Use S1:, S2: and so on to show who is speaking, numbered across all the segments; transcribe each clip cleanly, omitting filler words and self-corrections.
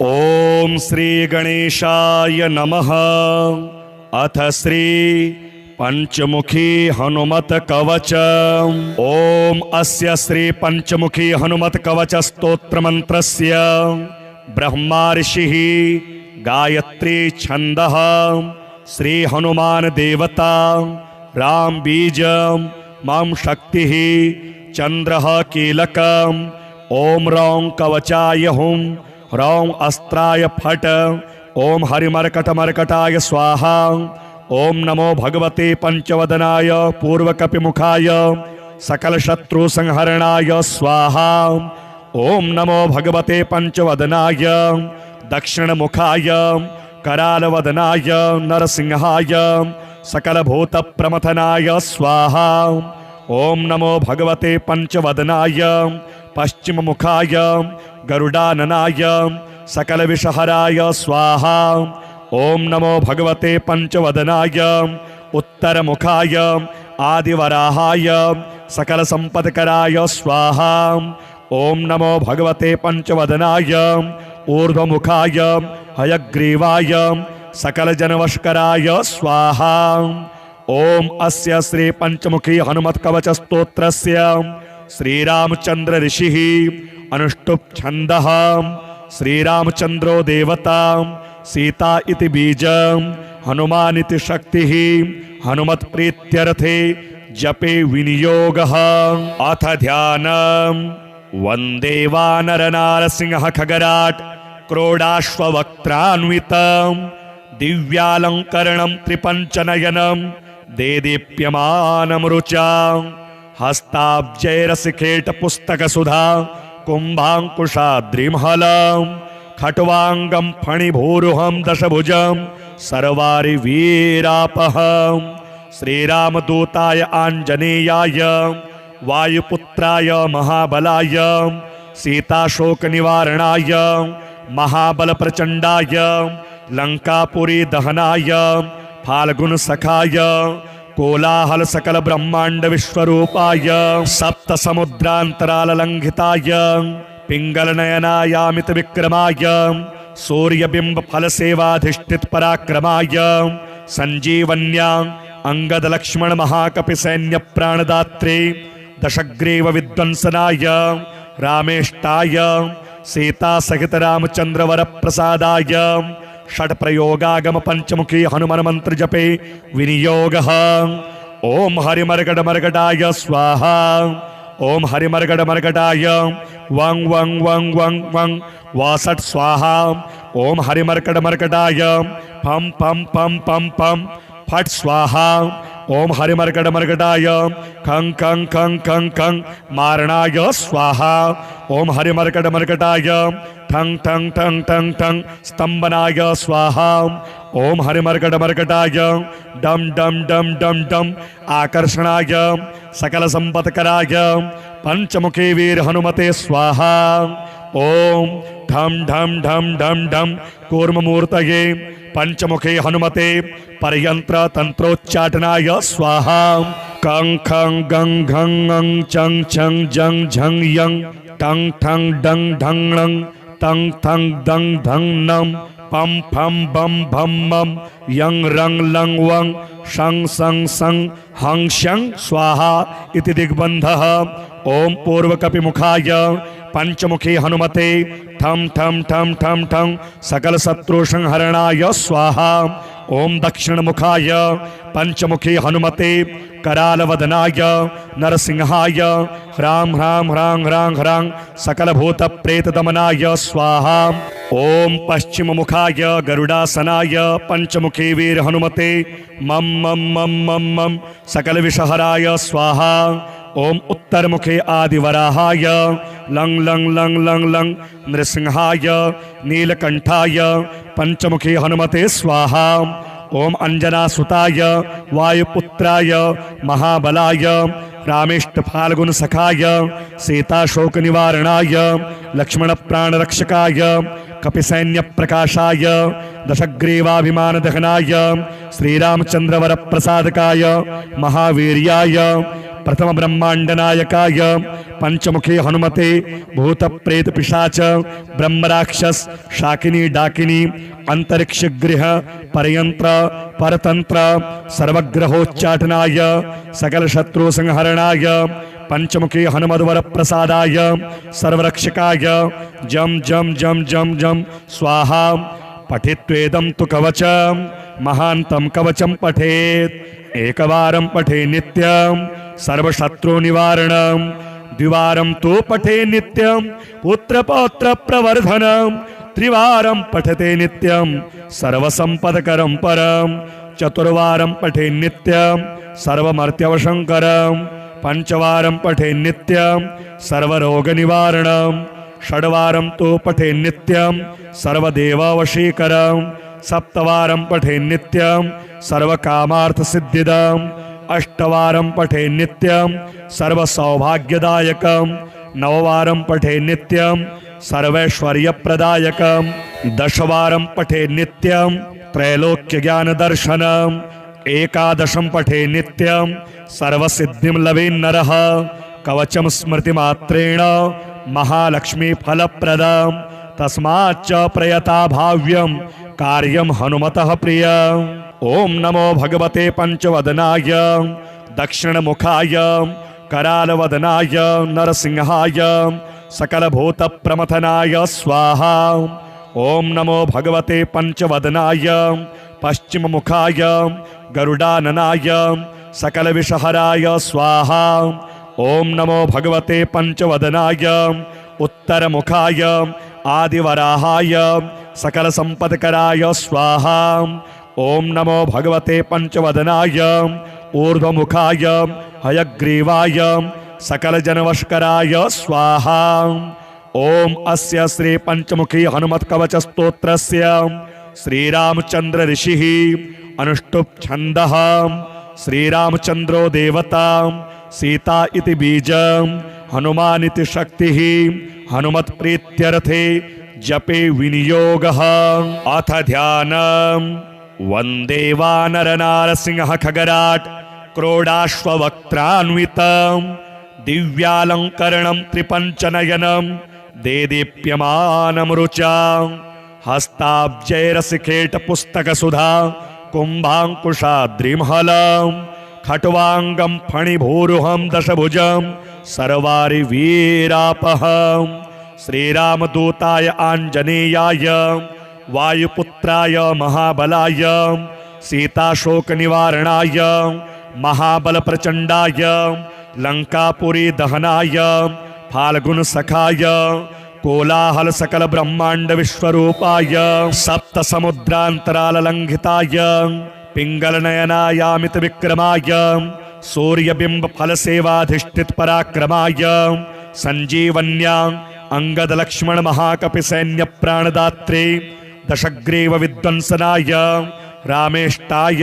S1: ओम श्री गणेशाय नमः। अथ श्री पंचमुखी हनुमत कवच। ओम अस्य श्री पंचमुखी हनुमत कवच स्तोत्र मंत्रस्य ब्रह्मा ऋषिः गायत्री छंदः श्री हनुमान देवता राम बीज मम शक्तिः चंद्रः कीलकम्। ओम रौं कवचाय हुं रौं अस्त्राय फट। ओम हरिमर्कटमर्कटाय स्वाहा। ओम नमो भगवते पंचवदनाय पूर्वकपिमुखाय सकल शत्रु संहरणाय स्वाहा। ओम नमो भगवते पंचवदनाय दक्षिणमुखाय करालवदनाय नरसिंहाय सकल भूत प्रमथनाय स्वाहा। ओम नमो भगवते पंचवदनाय पश्चिम मुखाय गरुडाननाय सकल विषहराय स्वाहा। ओम नमो भगवते पंचवदनाय उत्तर मुखाय आदिवराहाय सकल संपदकराय स्वाहा। ओम नमो भगवते पंचवदनाय ऊर्ध्वमुखाय हयग्रीवाय सकल जनवशकराय स्वाहा। ओम अस्य श्री पंचमुखी हनुमत कवच स्तोत्रस्य श्रीरामचंद्र ऋषिः अनुष्टुप् छंदः श्रीरामचंद्रो देवता सीता इति बीजं हनुमान इति शक्तिः हनुमत प्रीत्यर्थे जपे विनियोगः। अथ ध्यानम्। वंदे वानरनारसिंह खगराट क्रोडाश्ववक्त्रान्वितं दिव्यालंकरणं त्रिपंचनयनं देदीप्यमानं रुचा हस्ताब्जैरसिखेट पुस्तकसुधा कुंभांकुशाद्रिमहलं खट्वांगं फणिभूरुहं दशभुजं सर्वारिवीरापहं। श्रीरामदूताय आंजनेयाय वायुपुत्राय महाबलाय सीताशोकनिवारणाय महाबलप्रचंडाय लंकापुरी दहनाय फाल्गुनसखाय कोलाहल सकल ब्रह्मांड विश्वरूपाय सप्त समुद्रांतराल लंघिताय पिंगल नयनायामित विक्रमाय सूर्यबिंब फल सेवाधिष्ठित पराक्रमाय संजीवन्या अंगद लक्ष्मण महाकपि सैन्य प्राणदात्रे दशग्रीव विध्वंसनाय रामेष्टाय सीता सहित रामचंद्र वर प्रसादाय षट प्रयोगागम पंचमुखी हनुमान मंत्र जपे विनियोगः। ओम हरिमर्कटमर्कटाय स्वाहा। ओम हरिमर्कटमर्कटाय वं वं वं वं वं वासट स्वाहा। ओम हरिमर्कटमर्कटाय फम फम फम फम फम फट स्वाहा। ओम हरिमर्कटमर्कटाय खं खं खं खं खं मारणाय स्वाहा। ओम हरिमर्कटमर्कटाय ठं ठं ठं ठं ठं स्तंभनाय स्वाहा। ओम हरिमर्कटमर्कटाय डम डम डम डम डम आकर्षणाय सकल संपत्कराय पंचमुखी वीर हनुमते स्वाहा। ओम ढम ढम ढम ढम ढम कूर्ममूर्तये पंचमुखी हनुमते परयंत्र तंत्रोच्चाटनाय स्वाहा। कं खं गं घं ङं चं छं जं झं यं टं ठं डं ढं णं तं थं दं धं नं पम फम बम भम मम यं रं लं वं शं सं सं हं शं स्वाहा इति दिग्बंधः। ओम पूर्वकपिमुखाय पंचमुखी हनुमते ठम ठम ठम ठम ठम सकल शत्रु संहरणाय स्वाहा। ओम दक्षिण मुखाय पंचमुखी हनुमते करालवदनाय नरसिंहाय ह्रां ह्रां ह्रां ह्रां ह्रां सकल भूत प्रेत दमनाय स्वाहा। ओम पश्चिम मुखाय गरुडासनाय पंचमुखी वीर हनुमते मम मम मम मम मम सकल विषहराय स्वाहा। ओम उत्तर मुखे आदिवराहाय लं लं लं लं लं नृसिंहाय नीलकंठाय पंचमुखी हनुमते स्वाहा। ओम अंजनासुताय वायुपुत्राय महाबलाय रामेष्ट फाल्गुन सखाय सीताशोक निवारणाय लक्ष्मण प्राणरक्षकाय कपिसैन्य प्रकाशाय दशग्रीवाभिमान दहनाय श्रीरामचंद्र वर प्रसादकाय महावीर्याय प्रथम ब्रह्मांड नायकाय पंचमुखी हनुमते भूत प्रेत पिशाच ब्रह्म राक्षस शाकिनी डाकिनी अंतरिक्ष गृह परयंत्र परतंत्र सर्वग्रहोच्चाटनाय सकल शत्रु संहरणाय पंचमुखी हनुमद्वर प्रसादाय सर्वरक्षकाय जम जम जम जम जम स्वाहा। पठित्वेदं तु कवचम महांतं कवचम पठेत् एकवारं पठे नित्यं सर्वशत्रु निवारणं द्विवारं तु पठे नित्यं पुत्रपौत्र प्रवर्धनं त्रिवारं पठते नित्यं सर्वसंपदकरं परं चतुर्वारं पठे नित्यं सर्वमर्त्यवशंकरं पंचवारं पठे नित्यं सर्वरोगनिवारणं षड्वारं तु पठे नित्यं सर्वदेवावशीकरं सप्तवारं पठे नित्यं सर्वकामार्थसिद्धिदम् अष्टवारं पठे नित्यं सर्वसौभाग्यदायकं नववारं पठे नित्यं सर्वैश्वर्यप्रदायकं दशवारं पठे नित्यं त्रैलोक्यज्ञानदर्शनम् एकादशं पठे नित्यं सर्वसिद्धिं लभेन्नरः कवचं स्मृतिमात्रेण महालक्ष्मी फलप्रदं तस्माच्च प्रयता भाव्यं कार्यं हनुमतः प्रियम्। ओम नमो भगवते पंचवदनाय दक्षिणमुखाय करालवदनाय नरसिंहाय सकलभूतप्रमथनाय स्वाहा। ओम नमो भगवते पंचवदनाय पश्चिममुखाय गरुडाननाय सकलविषहराय स्वाहा। ओम नमो भगवते पंचवदनाय उत्तरमुखाय आदिवराहाय सकलसंपत्कराय स्वाहा। ओम नमो भगवते पंचवदनाय ऊर्ध्वमुखाय हयग्रीवाय सकलजनवशकराय स्वाहा। ओम अस्य श्री पंचमुखी हनुमत् कवच स्तोत्रस्य श्रीरामचंद्र ऋषिः अनुष्टुप् छन्दः श्रीरामचंद्रो देवता सीता इति बीजं हनुमान इति शक्तिः हनुमत् प्रीत्यर्थे जपे विनियोगः। अथ ध्यानम् वन्दे वानरनारसिंह खगराट् क्रोडाश्ववक्त्रान्वितं दिव्यालङ्करणं त्रिपञ्चनयनं देदीप्यमानं रुचां हस्ताब्जैरसिखेटपुस्तकसुधा कुम्भाङ्कुशाद्रिमहलं खट्वाङ्गं फणिभूरुहं दशभुजं सर्वारिवीरापहं श्रीरामदूताय आञ्जनेयाय वायुपुत्राय महाबलाय सीताशोकनिवारणाय महाबलप्रचण्डाय लङ्कापुरी दहनाय फाल्गुनसखाय कोलाहल सकल ब्रह्मांड विश्वरूपाय सप्तसमुद्रान्तराललङ्घिताय पिङ्गलनयनायामित विक्रमाय सूर्यबिम्ब फलसेवाधिष्ठित पराक्रमाय संजीवन्या अंगद लक्ष्मण महाकपि सैन्य प्राणदात्रे दशग्रीव विध्वंसनाय रामेष्टाय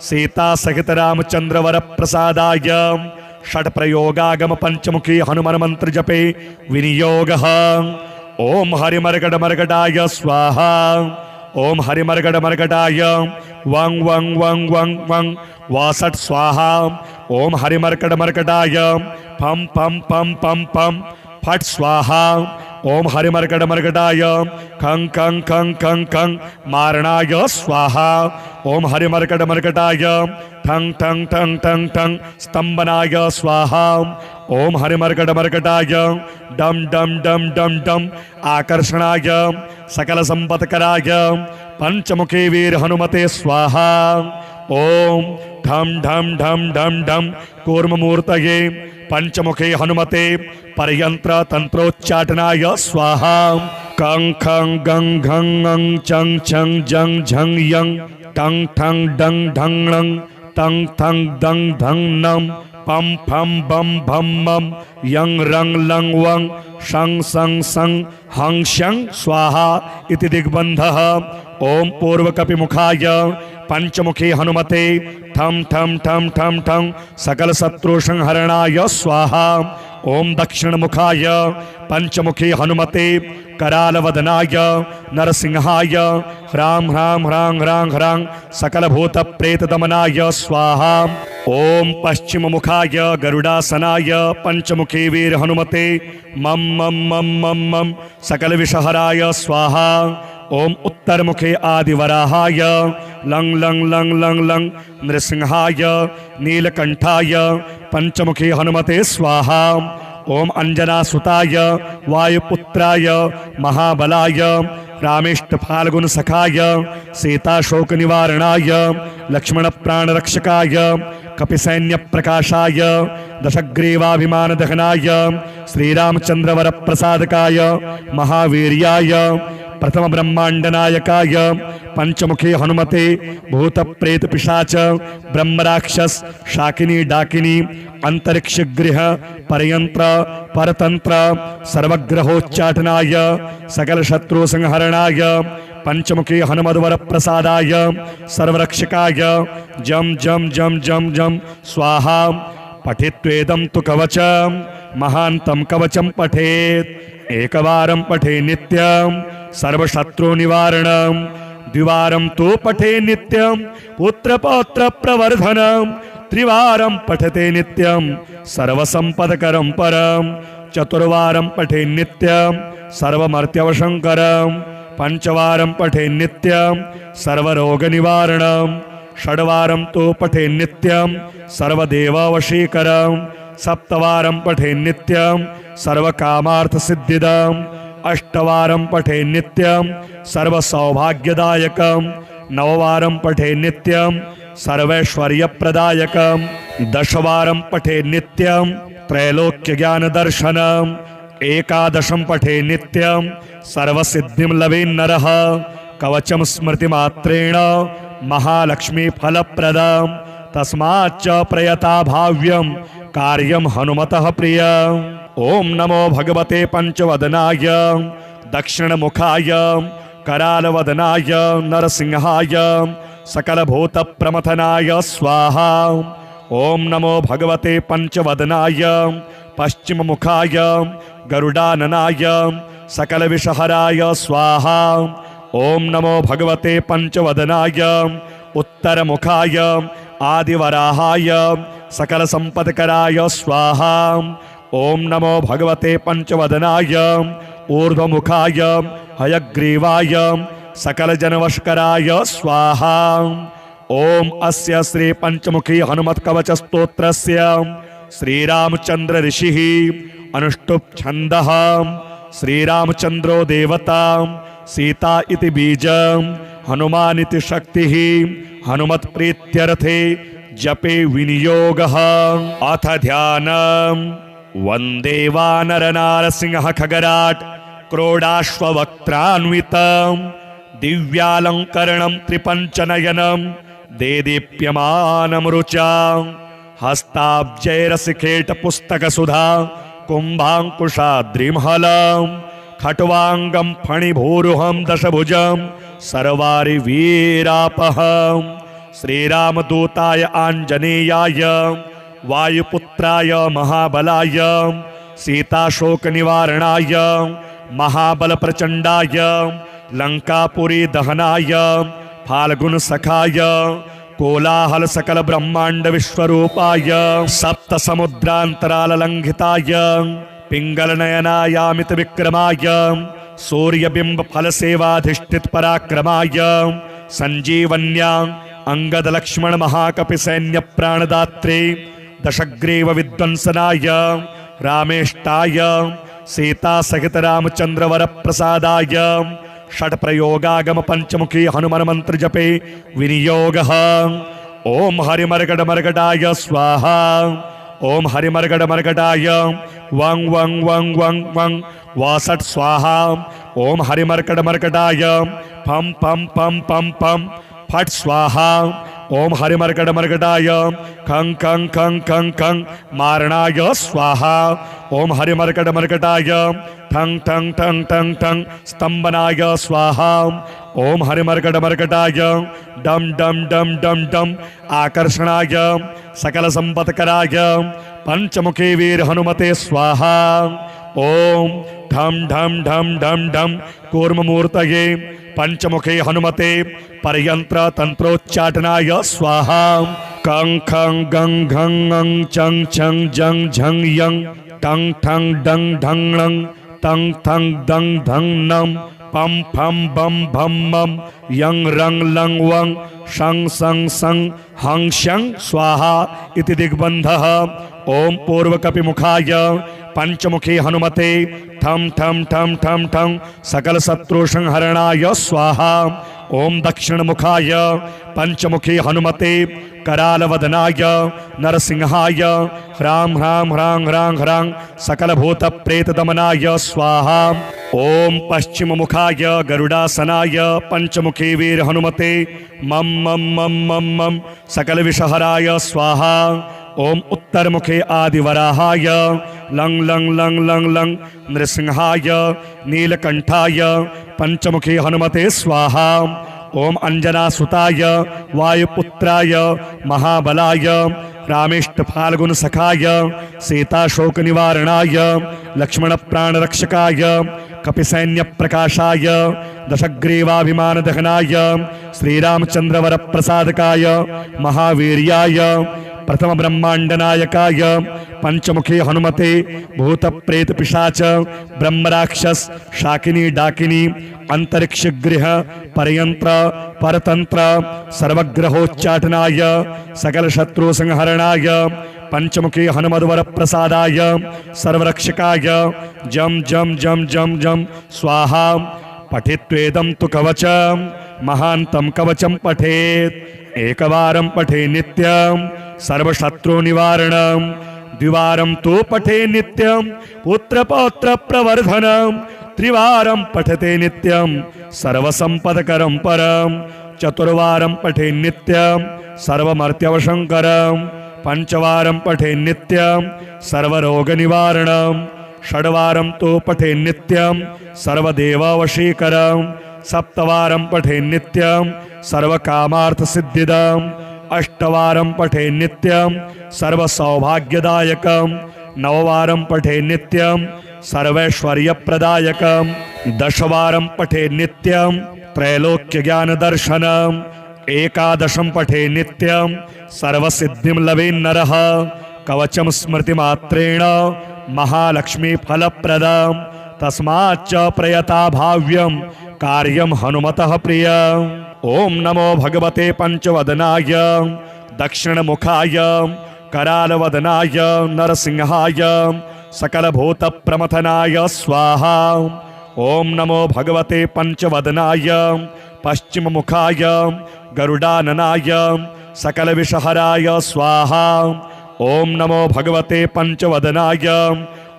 S1: सीता सहित रामचंद्र वर प्रसादाय षट प्रयोगागम पंचमुखी हनुमान मंत्र जपे विनियोगः। ओम हरिमर्गड मर्गडाय स्वाहा। ओम हरिमर्गड मर्गडाय वंग वंग वंग वंग वंग वासट स्वाहा। ओम हरिमर्गड मर्गडाय पम पम पम पम पम फट स्वाहा। ओम हरिमर्गड मर्गडाय खं खं खं खं खं मारणाय स्वाहा। ओम हरिमर्गड मर्गडाय ठंग ठंग ठंग ठंग ठंग स्तंभनाय स्वाहा। ओम हरिमर्गड मर्गडाय डम डम डम डम डम आकर्षणाय सकल संपत्कराय पंचमुखी वीर हनुमते स्वाहा। ओम ढम ढम ढम ढम ढम कूर्ममूर्तये पंचमुखी हनुमते परयंत्र तंत्रोच्चाटनाय स्वाहा। कं खं गं घं ङं चं छं जं झं यं टं ठं डं ढं णं तं थं दं धं नं पम फम बम भम मम यं रंग लं वं शं सं सं हं शं स्वाहा इति दिग्बन्धः। ओम पूर्वकपि मुखाय पंचमुखी हनुमते ठम ठम ठम ठम ठम सकल शत्रु संहरणाय स्वाहा। ओम दक्षिण मुखाय पंचमुखी हनुमते करालवदनाय नरसिंहाय ह्रां ह्रां ह्रां ह्रां ह्रां सकल भूत प्रेत दमनाय स्वाहा। ओम पश्चिम मुखाय गरुडासनाय पंचमुखी वीर हनुमते मम मम मम मम मम सकल विषहराय स्वाहा। ओम उत्तर मुखे आदिवराहाय लंग लंग लंग लंग लंग नृसिंहाय नीलकंठाय पंचमुखी हनुमते स्वाहा। ओम अंजनासुताय वायुपुत्राय महाबलाय रामेष्ट फाल्गुन सखाय सीताशोक निवारणाय लक्ष्मण प्राण रक्षकाय कपिसैन्य प्रकाशाय दशग्रीवाभिमान दहनाय श्रीरामचंद्र वर प्रसादकाय महावीर्याय प्रथम ब्रह्मांड नायकाय पंचमुखी हनुमते भूत प्रेत पिशाच ब्रह्मराक्षस शाकिनी डाकिनी अंतरिक्ष गृह परयंत्र परतंत्र सर्वग्रहोच्चाटनाय सकल शत्रु संहरणाय पंचमुखी हनुमद्वर प्रसादाय सर्वरक्षकाय जम जम जम जम जम स्वाहा। पठित्वेदं तु कवचं महान्तं कवचं पठेत् एकवारं पठे नित्यं सर्वशत्रु निवारणं द्विवारं तु पठे नित्यं पुत्रपौत्र प्रवर्धनं त्रिवारं पठते नित्यं सर्वसंपदकरं परं चतुर्वारं पठे नित्यं सर्वमर्त्यवशंकरं पंचवारं पठे नित्यं सर्वरोगनिवारणं षड्वारं तु पठे नित्यं सर्वदेववशीकरं सप्तवारं पठे नित्यं सर्वकामार्थसिद्धिदम् अष्टवारं पठे नित्यं सर्वसौभाग्यदायकं नववारं पठे नित्यं सर्वैश्वर्यप्रदायकं दशवारं पठे नित्यं त्रैलोक्यज्ञानदर्शनम् एकादशं पठे नित्यं सर्वसिद्धिं लवेन्नरः कवचं स्मृतिमात्रेण महालक्ष्मी फलप्रदं तस्माच्च प्रयता भाव्यं कार्यं हनुमतः प्रियम्। ओम नमो भगवते पंचवदनाय दक्षिणमुखाय करालवदनाय नरसिंहाय सकलभूत प्रमथनाय स्वाहा। ओम नमो भगवते पंचवदनाय पश्चिममुखाय गरुडाननाय सकलविषहराय स्वाहा। ओम नमो भगवते पंचवदनाय उत्तरमुखाय आदिवराहाय सकलसंपत्कराय स्वाहा। ओम नमो भगवते पंचवदनाय ऊर्ध्वमुखाय हयग्रीवाय सकलजनवशकराय स्वाहा। ओम अस्य श्री पंचमुखी हनुमत्कवच स्तोत्रस्य श्रीरामचंद्र ऋषिः अनुष्टुप् छन्दः श्रीरामचंद्रो देवता सीता इति बीजं हनुमान इति शक्तिः हनुमत्प्रीत्यर्थे जपे विनियोगः। अथ ध्यानम् वन्दे वानरनारसिंह खगराट् क्रोडाश्ववक्त्रान्वितं दिव्यालङ्करणं त्रिपञ्चनयनं देदीप्यमानं रुचा हस्ताब्जैरसिखेटपुस्तकसुधा कुम्भाङ्कुशाद्रिमहलं खट्वाङ्गं फणिभूरुहं दशभुजं सर्वारिवीरापहं श्रीरामदूताय आञ्जनेयाय वायुपुत्राय महाबलाय सीताशोकनिवारणाय महाबलप्रचण्डाय लङ्कापुरी दहनाय फाल्गुनसखाय कोलाहल सकल ब्रह्मांड विश्वरूपाय सप्तसमुद्रान्तराललङ्घिताय पिङ्गलनयनायामित विक्रमाय सूर्यबिम्ब फलसेवाधिष्ठित पराक्रमाय संजीवन्या अंगद लक्ष्मण महाकपि सैन्य प्राणदात्रे दशग्रीव विध्वंसनाय रामेष्टाय सीता सहित रामचंद्र वर प्रसादाय षट प्रयोगागम पंचमुखी हनुमान मंत्र जपे विनियोगः। ओम हरिमर्गड मर्गडाय स्वाहा। ओम हरिमर्गड मर्गडाय वं वं वं वं वं वासट स्वाहा। ओम हरिमर्गड मर्गडाय फम फम फम फम फम फट स्वाहा। ओम हरिमर्कटमर्कटाय खं खं खं खं खं मारणाय स्वाहा। ओम हरिमर्कटमर्कटाय ठं ठं ठं ठं ठं स्तंभनाय स्वाहा। ओम हरिमर्कटमर्कटाय डम डम डम डम डम आकर्षणाय सकल संपत्कराय पंचमुखे वीर हनुमते स्वाहा। ओम ढम ढम ढम ढम ढम कूर्ममूर्तये पंचमुखे हनुमते परयंत्र तंत्रोच्चाटनाय स्वाहा। कं खं गं घं ङं चं छं जं झं यं टं ठं डं ढं णं तं थं दं धं नं पम फम बम भम मम यं रंग लं वं शं सं सं हं शं स्वाहा इति दिग्बन्धः। ओम पूर्वकपिमुखाय पंचमुखी हनुमते ठम ठम ठम ठम ठम सकल शत्रु संहरणाय स्वाहा। ओम दक्षिण मुखाय पंचमुखी हनुमते करालवदनाय नरसिंहाय ह्रां ह्रां ह्रां ह्रां ह्रां सकल भूत प्रेत दमनाय स्वाहा। ओम पश्चिम मुखाय गरुडासनाय पंचमुखी वीर हनुमते मम मम मम मम मम सकल विषहराय स्वाहा। ओम उत्तर मुखे आदिवराहाय लंग लंग लंग लंग लंग नृसिंहाय नीलकंठाय पंचमुखी हनुमते स्वाहा। ओम अंजनासुताय वायुपुत्राय महाबलाय रामेष्ट फाल्गुन सखाय सीताशोक निवारणाय लक्ष्मण प्राण रक्षकाय कपिसैन्य प्रकाशाय दशग्रीवाभिमान दहनाय श्रीरामचंद्र वर प्रसादकाय महावीर्याय प्रथम ब्रह्मांड नायकाय पंचमुखी हनुमते भूत प्रेत पिशाच ब्रह्मराक्षस शाकिनी डाकिनी अंतरिक्ष गृह परयंत्र परतंत्र सर्वग्रहोच्चाटनाय सकल शत्रु संहरणाय पंचमुखी हनुमद्वर प्रसादाय सर्वरक्षकाय जम जम जम जम जम स्वाहा। पठित्वेदं तु कवचम महांतं कवचम पठेत् एकवारं पठे नित्यं सर्वशत्रु निवारणं द्विवारं तु पठे नित्यं पुत्रपौत्र प्रवर्धनं त्रिवारं पठते नित्यं सर्वसंपदकरं परं चतुर्वारं पठे नित्यं सर्वमर्त्यवशंकरं पंचवारं पठे नित्यं सर्वरोगनिवारणं षड्वारं तु पठे नित्यं सर्वदेववशीकरं सप्तवारं पठे नित्यं सर्वकामार्थसिद्धिदम् अष्टवारं पठे नित्यं सर्वसौभाग्यदायकं नववारं पठे नित्यं सर्वैश्वर्यप्रदायकं दशवारं पठे नित्यं त्रैलोक्यज्ञानदर्शनम् एकादशं पठे नित्यं सर्वसिद्धिं लभेन्नरः कवचं स्मृतिमात्रेण महालक्ष्मी फलप्रदं तस्माच्च प्रयता भाव्यं कार्यं हनुमतः प्रियम्। ओम नमो भगवते पंचवदनाय दक्षिणमुखाय करालवदनाय नरसिंहाय सकलभूत प्रमथनाय स्वाहा। ओम नमो भगवते पंचवदनाय पश्चिम मुखाय गरुडाननाय सकल विषहराय स्वाहा। ओम नमो भगवते पंचवदनाय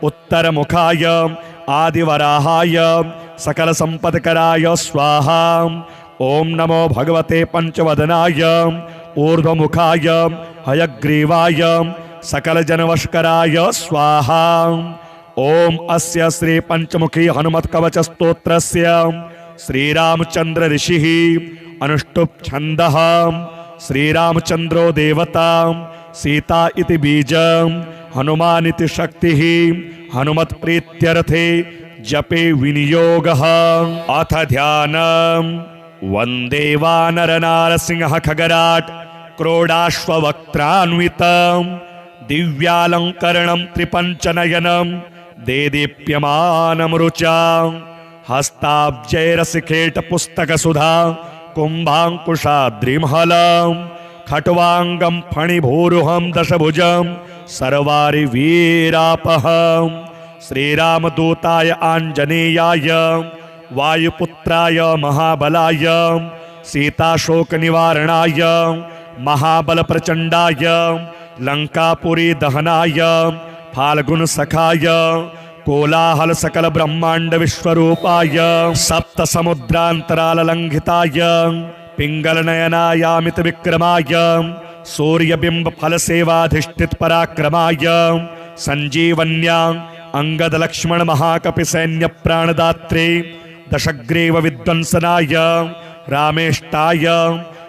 S1: उत्तर मुखाय आदिवराहाय सकल संपत्कराय स्वाहा। ओम नमो भगवते पंचवदनाय ऊर्ध्वमुखाय हयग्रीवाय सकल जनवशकराय स्वाहा। ओम अस्य श्री पंचमुखी हनुमत कवच स्तोत्रस्य श्रीरामचंद्र ऋषिः अनुष्टुप् छन्दः श्रीरामचंद्रो देवता सीता इति बीजं हनुमान इति शक्तिः हनुमत प्रीत्यर्थे जपे विनियोगः। अथ ध्यानम् वंदे वानरनारसिंह खगराट क्रोडाश्ववक्त्रान्वितं दिव्यालंकरणं त्रिपंचनयनं देदीप्यमानं रुचां हस्ताब्जैरसिखेट पुस्तकसुधा कुम्भाङ्कुशाद्रिमहलं खट्वाङ्गं फणिभूरुहं दशभुजं सर्वारिवीरापहं श्रीरामदूताय आञ्जनेयाय वायुपुत्राय महाबलाय सीताशोक निवारणाय महाबल प्रचंडाय लंकापुरी दहनाय फाल्गुन सखाय कोलाहल सकल ब्रह्मांड विश्वरूपाय सप्त समुद्रांतराल लंघिताय पिंगलनयनायामित विक्रमाय सूर्यबिंब फलसेवाधिष्ठित पराक्रमाय संजीवन्या अंगद लक्ष्मण महाकपि सैन्य प्राणदात्रे दशग्रीव विध्वंसनाय रामेष्टाय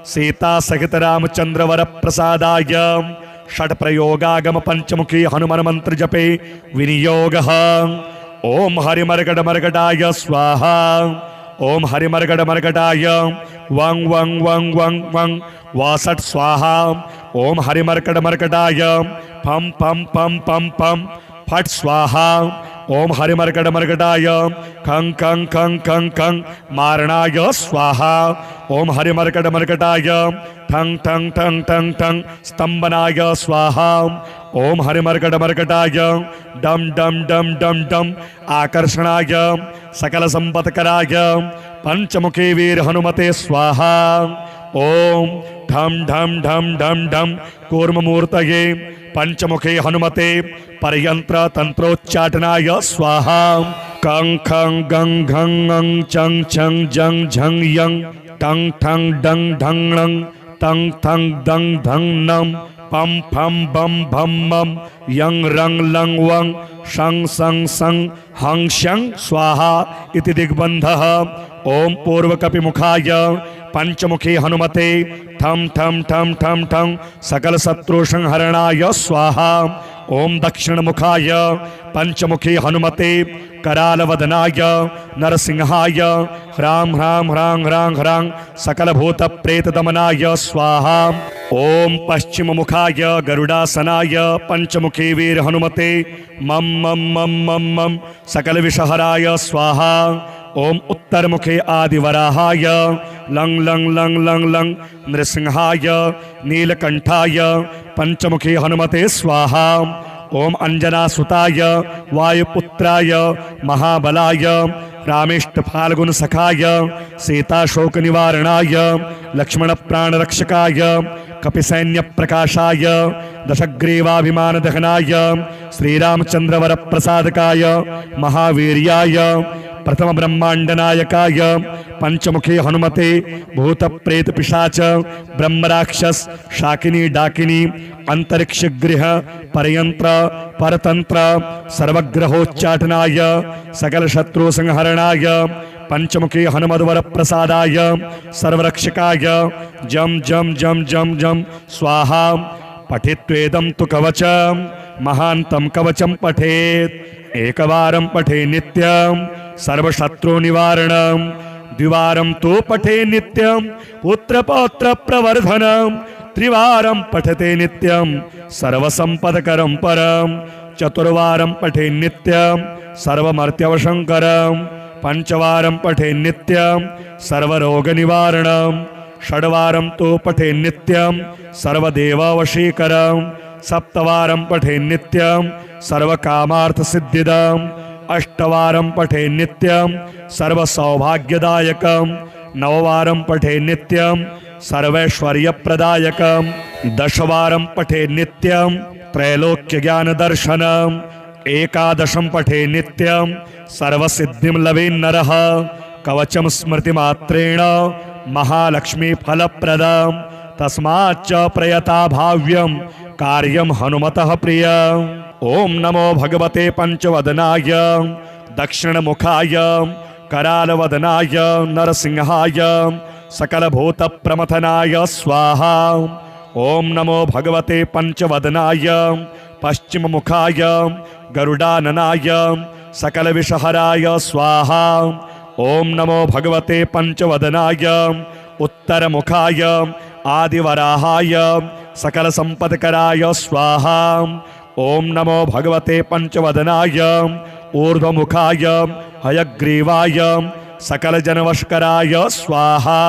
S1: सीता सहित रामचंद्र वर प्रसादाय षट प्रयोगागम पंचमुखी हनुमान मंत्र जपे विनियोगः। ओम हरिमर्गड मर्गडाय स्वाहा। ओम हरिमर्गड मर्गडाय वं वं वं वं वं वासट स्वाहा। ओम हरिमर्गड मर्गडाय पम पम पम पम पम फट स्वाहा। ओम हरिमर्गड मर्गडाय खं खं खं खं खं मारणाय स्वाहा। ओम हरिमर्गड मर्गडाय ठंग ठंग ठंग ठंग ठंग स्तंभनाय स्वाहा। ओम हरिमर्गड मर्गडाय डम डम डम डम डम आकर्षणाय सकल संपत्कराय पंचमुखी वीर हनुमते स्वाहा। ओम ढम ढम ढम ढम ढम कूर्ममूर्तये पंचमुखी हनुमते परयंत्र तंत्रोच्चाटनाय स्वाहा। कं खं गं घं ङं चं छं जं झं यं टं ठं डं ढं णं तं थं दं धं नं पम फम बम भम मम यं रंग लं वं शं सं सं हं शं स्वाहा इति दिग्बन्धः। ओम पूर्वकपि मुखाय पंचमुखी हनुमते ठम ठम ठम ठम ठम सकल शत्रु संहरणाय स्वाहा। ओम दक्षिण मुखाय पंचमुखी हनुमते करालवदनाय नरसिंहाय ह्रां ह्रां ह्रां ह्रां ह्रां सकल भूत प्रेत दमनाय स्वाहा। ओम पश्चिम मुखाय गरुडासनाय पंचमुखी वीर हनुमते मम मम मम मम मम सकल विषहराय स्वाहा। ओम उत्तर मुखे आदिवराहाय लं लं लं लं लं नृसिंहाय नीलकंठाय पंचमुखी हनुमते स्वाहा। ओम अंजनासुताय वायुपुत्राय महाबलाय रामेष्ट फाल्गुन सखाय सीताशोक निवारणाय लक्ष्मण प्राण रक्षकाय कपिसैन्य प्रकाशाय दशग्रीवाभिमान दहनाय श्रीरामचंद्र वर प्रसादकाय महावीर्याय प्रथम ब्रह्मांड नायकाय पंचमुखी हनुमते भूत प्रेत पिशाच ब्रह्मराक्षस शाकिनी डाकिनी अंतरिक्ष गृह परयंत्र परतंत्र सर्वग्रहोच्चाटनाय सकल शत्रु संहरणाय पंचमुखी हनुमद्वर प्रसादाय सर्वरक्षकाय जम जम जम जम जम स्वाहा। पठित्वेदं तु कवचम् महान्तं कवचं पठेत् एकवारं पठे नित्यं सर्वशत्रु निवारणं द्विवारं तु पठे नित्यं पुत्रपौत्र प्रवर्धनं त्रिवारं पठते नित्यं सर्वसंपदकरं परं चतुर्वारं पठे नित्यं सर्वमर्त्यवशंकरं पंचवारं पठे नित्यं सर्वरोगनिवारणं षड्वारं तु पठे नित्यं सर्वदेवावशीकरं सप्तवारं पठे नित्यं सर्वकामार्थसिद्धिदम् अष्टवारं पठे नित्यं सर्वसौभाग्यदायकं नववारं पठे नित्यं सर्वैश्वर्यप्रदायकं दशवारं पठे नित्यं त्रैलोक्यज्ञानदर्शनम् एकादशं पठे नित्यं सर्वसिद्धिं लवेन्नरः कवचं स्मृतिमात्रेण महालक्ष्मी फलप्रदं तस्माच्च प्रयता भाव्यं कार्यं हनुमतः प्रियम्। ओम नमो भगवते पंचवदनाय दक्षिणमुखाय करालवदनाय नरसिंहाय सकलभूत प्रमथनाय स्वाहा। ओम नमो भगवते पंचवदनाय पश्चिममुखाय गरुडाननाय सकल विषहराय स्वाहा। ओम नमो भगवते पंचवदनाय उत्तरमुखाय आदिवराहाय सकल संपत्कराय स्वाहा। ओम नमो भगवते पंचवदनाय ऊर्ध्वमुखाय हयग्रीवाय सकल जनवशकराय स्वाहा।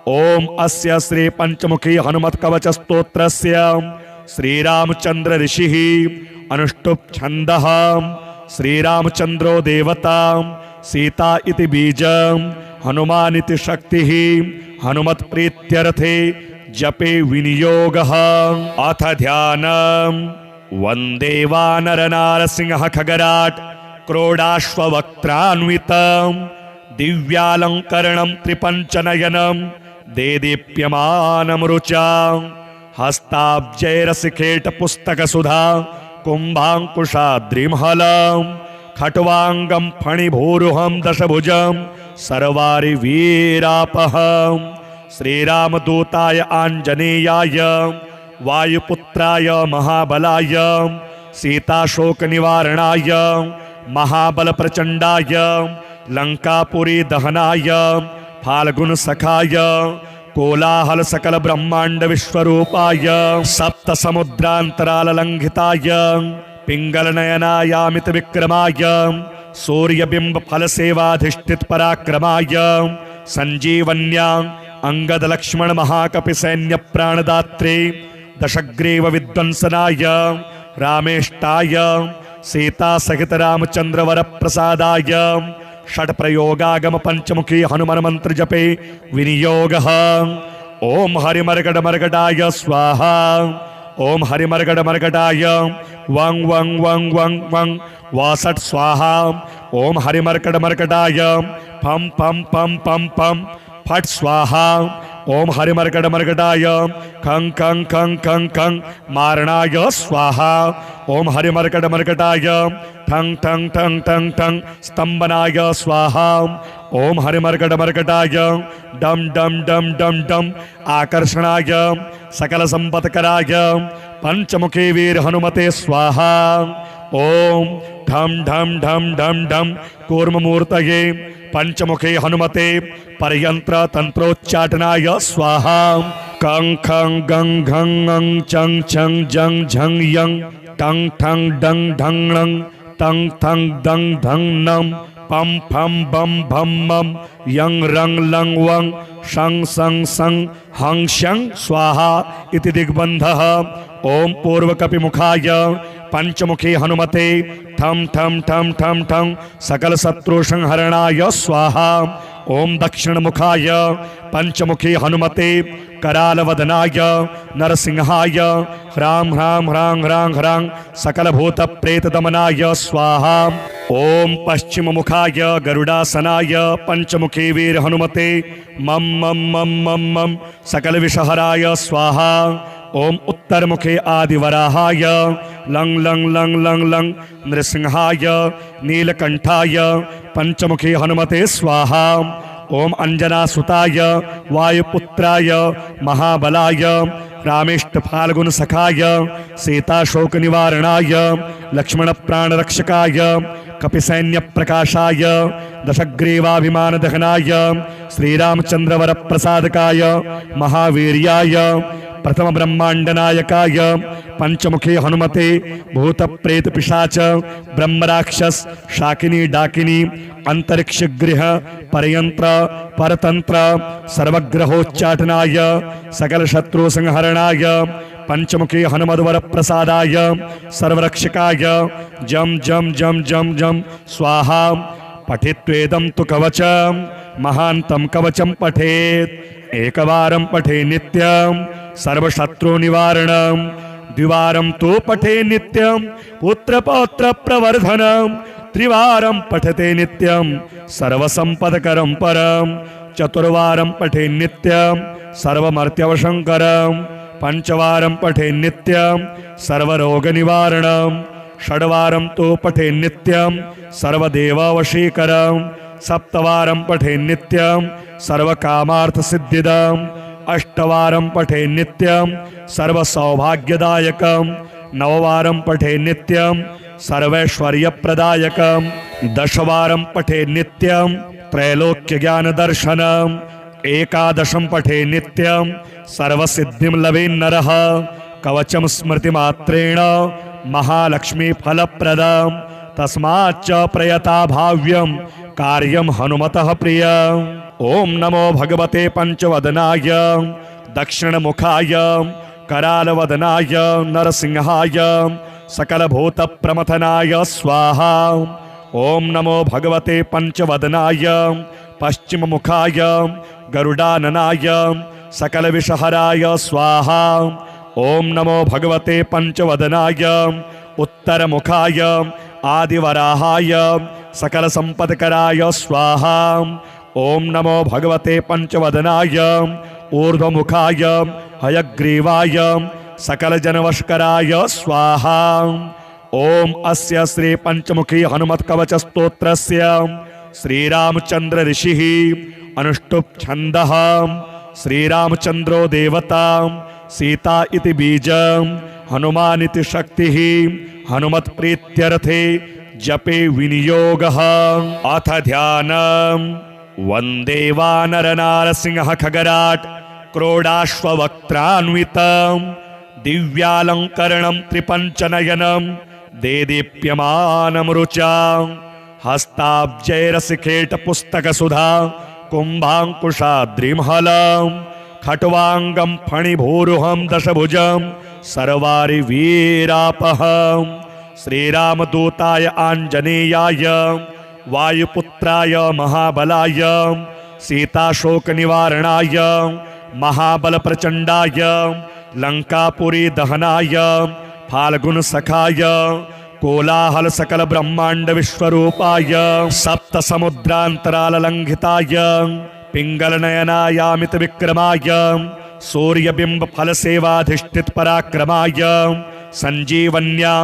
S1: ओम अस्य श्री पंचमुखी हनुमत कवच स्तोत्रस्य श्रीरामचंद्र ऋषिः अनुष्टुप् छन्दः श्रीरामचंद्रो देवता सीता इति बीजं हनुमान इति शक्तिः हनुमत प्रीत्यर्थे जपे विनियोगः। अथ ध्यानम् वंदे वानर नारसिंह खगराट क्रोडाश्ववक्त्रान्वितं दिव्यालंकरणं त्रिपंचनयनं देदीप्यमानमरुचा हस्ताब्जैरसिखेटपुस्तकसुधा कुम्भाङ्कुशाद्रिमहलं खट्वाङ्गं फणिभूरुहं दशभुजं सर्वारिवीरापहं श्रीरामदूताय आञ्जनेयाय वायुपुत्राय महाबलाय सीताशोकनिवारणाय महाबलप्रचण्डाय लङ्कापुरी दहनाय फाल्गुनसखाय कोलाहल सकल ब्रह्मांड विश्वरूपाय सप्त समुद्रांतराललंघिताय पिंगल नयनायामित विक्रमाय सूर्यबिंब फल सेवाधिष्ठित पराक्रमाय संजीवन्या अंगद लक्ष्मण महाकपि सैन्य प्राणदात्रे दशग्रीव विध्वंसनाय रामेष्टाय सीता सहित रामचंद्र वर प्रसादाय षट प्रयोगागम पंचमुखी हनुमान मंत्र जपे विनियोग। ओम हरिमर्गड मर्गडाय स्वाहा। ओम हरिमर्गड मर्गडाय वंग वंग वंग वंग वंग वासट स्वाहा। ओम हरिमर्गड मर्गडाय पम पम पम पम पम फट स्वाहा। ओम हरिमर्गड मर्गडाय खं खं खं खं खं मारणाय स्वाहा। ओम हरिमर्गड मर्गडाय ठंग ठंग ठंग ठंग ठंग स्तंभनाय स्वाहा। ओम हरिमर्गड मर्गडाय डम डम डम डम डम आकर्षणाय सकल संपत्कराय पंचमुखी वीर हनुमते स्वाहा। ओम ढम ढम ढम ढम ढम कूर्ममूर्तये पंचमुखे हनुमते परयंत्र तंत्रोच्चाटनाय स्वाहा। कं खं गं घं ङं चं छं जं झं यं टं ठं डं ढं णं तं थं दं धं नं पम फम बम भम मम यं रंग लं वं शं सं सं हं शं स्वाहा इति दिग्बन्धः। ओम पूर्वकपिमुखाय पंचमुखी हनुमते ठम ठम ठम ठम ठम सकल शत्रु संहरणाय स्वाहा। ओम दक्षिण मुखाय पंचमुखी हनुमते करालवदनाय नरसिंहाय ह्रां ह्रां ह्रां ह्रां ह्रां सकल भूत प्रेत दमनाय स्वाहा। ओम पश्चिम मुखाय गरुडासनाय पंचमुखी वीर हनुमते मम मम मम मम मम सकल विषहराय स्वाहा। ओम उत्तर मुखे आदिवराहाय लंग लंग लंग लंग लंग नृसिंहाय नीलकंठाय पंचमुखी हनुमते स्वाहा। ओम अंजनासुताय वायुपुत्राय महाबलाय रामेष्ट फाल्गुन सखाय सीताशोक निवारणाय लक्ष्मण प्राण रक्षकाय कपिसैन्य प्रकाशाय दशग्रीवाभिमान दहनाय श्रीरामचंद्र वर प्रसादकाय महावीर्याय प्रथम ब्रह्मांड नायकाय पंचमुखी हनुमते भूत प्रेत पिशाच ब्रह्मराक्षस शाकिनी डाकिनी अंतरिक्ष गृह परयंत्र परतंत्र सर्वग्रहोच्चाटनाय सकल शत्रु संहरणाय पंचमुखी हनुमद्वर प्रसादाय सर्वरक्षकाय जम जम जम जम जम स्वाहा। पठित्वेदं तु कवचं महान्तं कवचं पठेत् एकवारं पठे नित्यं सर्वशत्रु निवारणं द्विवारं तु पठे नित्यं पुत्रपौत्र प्रवर्धनं त्रिवारं पठते नित्यं सर्वसंपदकरं परं चतुर्वारं पठे नित्यं सर्वमर्त्यवशंकरं पंचवारं पठे नित्यं सर्वरोगनिवारणं षड्वारं तु पठे नित्यं सर्वदेववशीकरं सप्तवारं पठे नित्यं सर्वकामार्थसिद्धिदम् अष्टवारं पठे नित्यं सर्वसौभाग्यदायकं नववारं पठे नित्यं सर्वैश्वर्यप्रदायकं दशवारं पठे नित्यं त्रैलोक्यज्ञानदर्शनम् एकादशं पठे नित्यं सर्वसिद्धिं लवेन्नरः कवचं स्मृतिमात्रेण महालक्ष्मीफलप्रदं तस्माच्च प्रयता भाव्यं कार्यं हनुमतः प्रियम्। ओम नमो भगवते पंचवदनाय दक्षिणमुखाय करालवदनाय नरसिंहाय सकलभूत प्रमथनाय स्वाहा। ओम नमो भगवते पंचवदनाय पश्चिममुखाय गरुडाननाय सकलविषहराय स्वाहा। ओम नमो भगवते पंचवदनाय उत्तरमुखाय आदिवराहाय सकलसंपत्कराय स्वाहा। ओम नमो भगवते पंचवदनाय ऊर्ध्वमुखाय हयग्रीवाय सकलजनवष्कराय स्वाहा। ओम अस्य श्री पंचमुखी हनुमत कवच स्तोत्रस्य श्रीरामचंद्र ऋषिः अनुष्टुप् छन्दः श्रीरामचंद्रो देवता सीता इति बीजं हनुमान इति शक्तिः हनुमत् प्रीत्यर्थे जपे विनियोगः। अथ ध्यानम्। वन्दे वानरनारसिंह खगराट् क्रोडाश्ववक्त्रान्वितं दिव्यालङ्करणं त्रिपञ्चनयनं देदीप्यमानं रुचा हस्ताब्जैरसिकेट पुस्तकसुधा कुम्भाङ्कुशाद्रिमहलं खट्वाङ्गं फणिभूरुहं दशभुजं सर्वारि वीरापहं श्रीरामदूताय आञ्जनेयाय वायुपुत्राय महाबलाय सीताशोकनिवारणाय महाबलप्रचण्डाय लङ्कापुरी दहनाय फाल्गुनसखाय कोलाहल सकल ब्रह्मांड विश्वरूपाय सप्त समुद्रांतराल लंघिताय पिंगल नयनायामित विक्रमाय सूर्यबिंब फल सेवाधिष्ठित पराक्रमाय संजीवन्या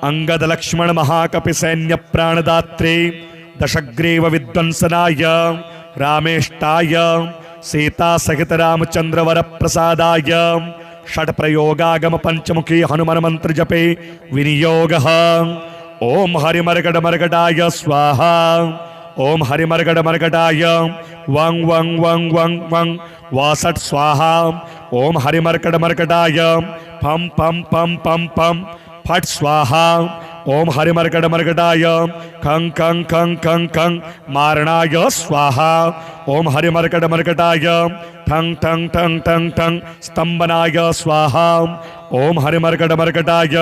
S1: अंगद लक्ष्मण महाकपि सैन्य प्राणदात्रे दशग्रीव विध्वंसनाय रामेष्टाय सीता सहित रामचंद्र वर प्रसादाय षट प्रयोगागम पंचमुखी हनुमान मंत्र जपे विनियोगः। ओम हरिमर्गड मर्गडाय स्वाहा। ओम हरिमर्गड मर्गडाय वं वं वं वं वं वासट स्वाहा। ओम हरिमर्गड मर्गडाय फम फम फम फम फम फट स्वाहा। ओम हरिमर्गड मर्गडाय खं खं खं खं खं मारणाय स्वाहा। ओम हरिमर्गड मर्गडाय ठंग ठंग ठंग ठंग ठंग स्तंभनाय स्वाहा। ओम हरिमर्गड मर्गडाय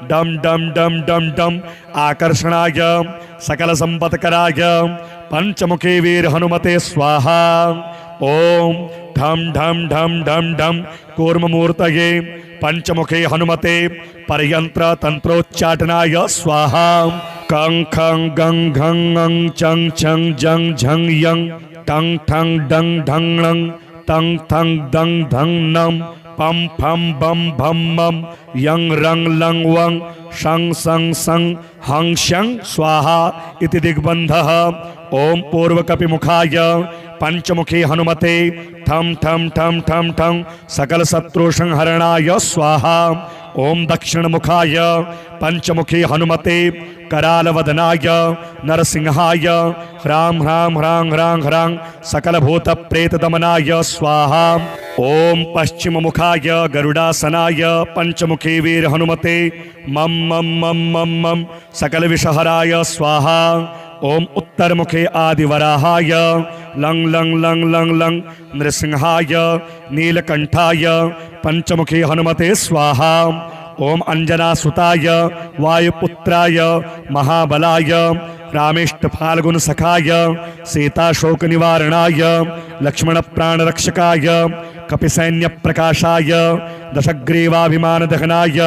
S1: डम डम डम डम डम आकर्षणाय सकल संपत्कराय पंचमुखी वीर हनुमते स्वाहा। ओम ढम ढम ढम ढम ढम कूर्ममूर्तये पंचमुखे हनुमते परयंत्र तंत्रोच्चाटनाय स्वाहा। कं खं गं घं ङं चं छं जं झं यं टं ठं डं ढं णं तं थं दं धं नं पम फम बम भम मम यं रंग लंग वं शं सं सं हं शं स्वाहा इति दिग्बन्धः। ओम पूर्वकपिमुखाय पंचमुखी हनुमते ठम ठम ठम ठम ठम सकल शत्रु संहरणाय स्वाहा। ओम दक्षिण मुखाय पंचमुखी हनुमते करालवदनाय नरसिंहाय ह्रां ह्रां ह्रां ह्रां ह्रां सकल भूत प्रेत दमनाय स्वाहा। ओम पश्चिम मुखाय गरुडासनाय पंचमुखी वीर हनुमते मम मम मम मम मम सकल विषहराय स्वाहा। ओम उत्तर मुखे आदिवराहाय लंग लंग लंग लंग लंग नृसिंहाय नीलकंठाय पंचमुखी हनुमते स्वाहा। ओम अंजनासुताय वायुपुत्राय महाबलाय रामेष्ट फाल्गुन सखाय सीताशोक निवारणाय लक्ष्मण प्राण रक्षकाय कपिसैन्य प्रकाशाय दशग्रीवाभिमान दहनाय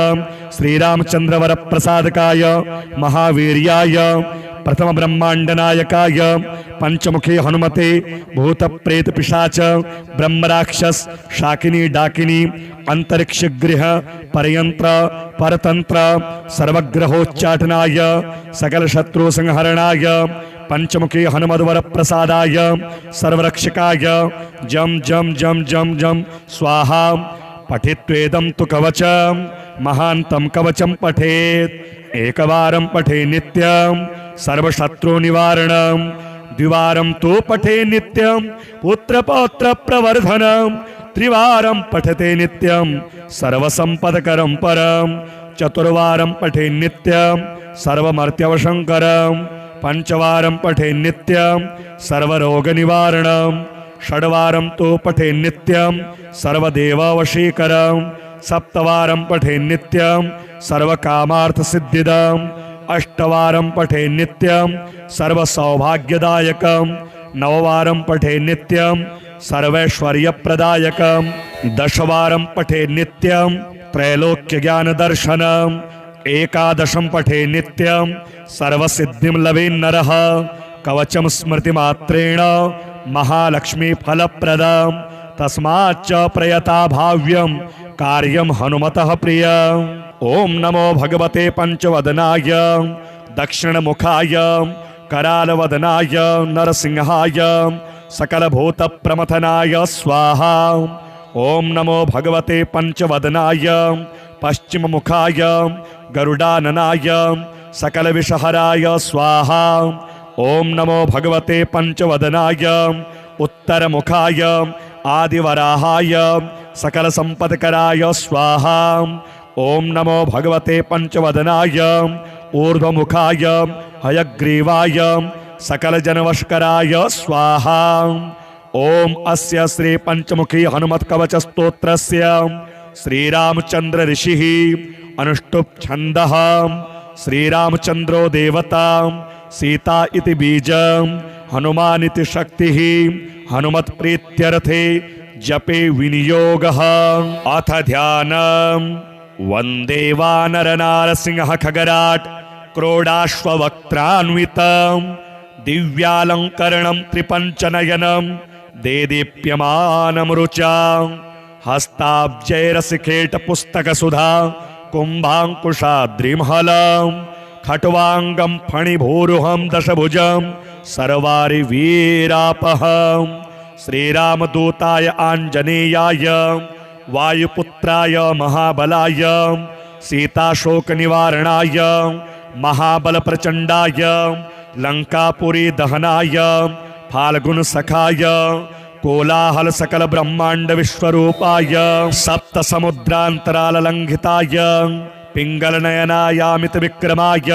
S1: श्रीरामचंद्र वर प्रसादकाय महावीर्याय प्रथम ब्रह्मांड नायकाय पंचमुखी हनुमते भूत प्रेत पिशाच ब्रह्मराक्षस शाकिनी डाकिनी अंतरिक्ष गृह परयंत्र परतंत्र सर्वग्रहोच्चाटनाय सकल शत्रु संहरणाय पंचमुखी हनुमद्वर प्रसादाय सर्वरक्षकाय जम जम जम जम जम स्वाहा। पठित्वेदं तु कवचम महांतं कवचम पठेत् एकवारं पठे नित्यं सर्वशत्रु निवारणं द्विवारं तु पठे नित्यं पुत्रपौत्र प्रवर्धनं त्रिवारं पठते नित्यं सर्वसंपदकरं परं चतुर्वारं पठे नित्यं सर्वमर्त्यवशंकरं पंचवारं पठे नित्यं सर्वरोगनिवारणं षड्वारं तु पठे नित्यं सर्वदेववशीकरं सप्तवारं पठे नित्यं सर्वकामार्थसिद्धिदं अष्टवारं पठे नित्यं सर्वसौभाग्यदायकं नववारं पठे नित्यं सर्वैश्वर्यप्रदायकं दशवारं पठे नित्यं त्रैलोक्यज्ञानदर्शनम् एकादशं पठे नित्यं सर्वसिद्धिं लभेन्नरः कवचं स्मृतिमात्रेण महालक्ष्मी फलप्रदं तस्माच्च प्रयता भाव्यं कार्यं हनुमतः प्रिय। ओम नमो भगवते पंचवदनाय दक्षिणमुखाय करालवदनाय नरसिंहाय सकलभूतप्रमथनाय स्वाहा। ओम नमो भगवते पंचवदनाय पश्चिममुखाय गरुडाननाय सकलविषहराय स्वाहा। ओम नमो भगवते पंचवदनाय उत्तरमुखाय आदिवराहाय सकलसंपत्कराय स्वाहा। ओम नमो भगवते पंचवदनाय ऊर्ध्वमुखाय हयग्रीवाय सकलजनवशकराय स्वाहा। ओम अस्य श्री पंचमुखी हनुमत कवच स्तोत्रस्य श्रीरामचंद्र ऋषिः अनुष्टुप् छन्दः श्रीरामचंद्रो देवता सीता इति बीजं हनुमान इति शक्तिः हनुमत् प्रीत्यर्थे जपे विनियोगः। अथ ध्यानम्। वन्दे वानरनारसिंह खगराट् क्रोडाश्ववक्त्रान्वितं दिव्यालङ्करणं त्रिपञ्चनयनं देदीप्यमानं रुचा हस्ताब्जैरसिखेटपुस्तकसुधा कुम्भाङ्कुशाद्रिमहलं खट्वाङ्गं फणिभूरुहं दशभुजं सर्वारिवीरापहं श्रीरामदूताय आञ्जनेयाय वायुपुत्राय महाबलाय सीताशोकनिवारणाय महाबलप्रचण्डाय लंकापुरी दहनाय फाल्गुनसखाय कोलाहल सकल ब्रह्मांड विश्वरूपाय सप्त समुद्रांतराललंघिताय पिंगलनयनायामित विक्रमाय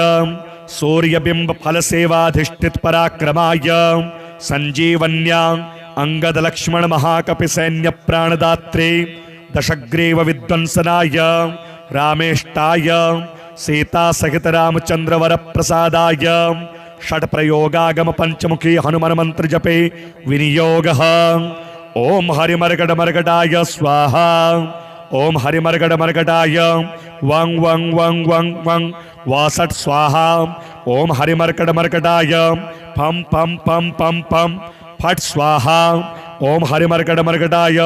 S1: सूर्यबिंब फल सेवाधिष्ठित पराक्रमाय संजीवन्या अंगद लक्ष्मण महाकपि सैन्य प्राणदात्रे दशग्रीव विध्वंसनाय रामेष्टाय सीता सहित रामचंद्र वर प्रसादाय षट प्रयोगागम पंचमुखी हनुमान मंत्र जपे विनियोगः। ओम हरिमर्गड मर्गडाय स्वाहा। ओम हरिमर्गड मर्गडाय वं वं वं वं वं वासट स्वाहा। ओम हरिमर्गड मर्गडाय फम फम फम फम फम फट स्वाहा। ओम हरिमर्गड मर्गडाय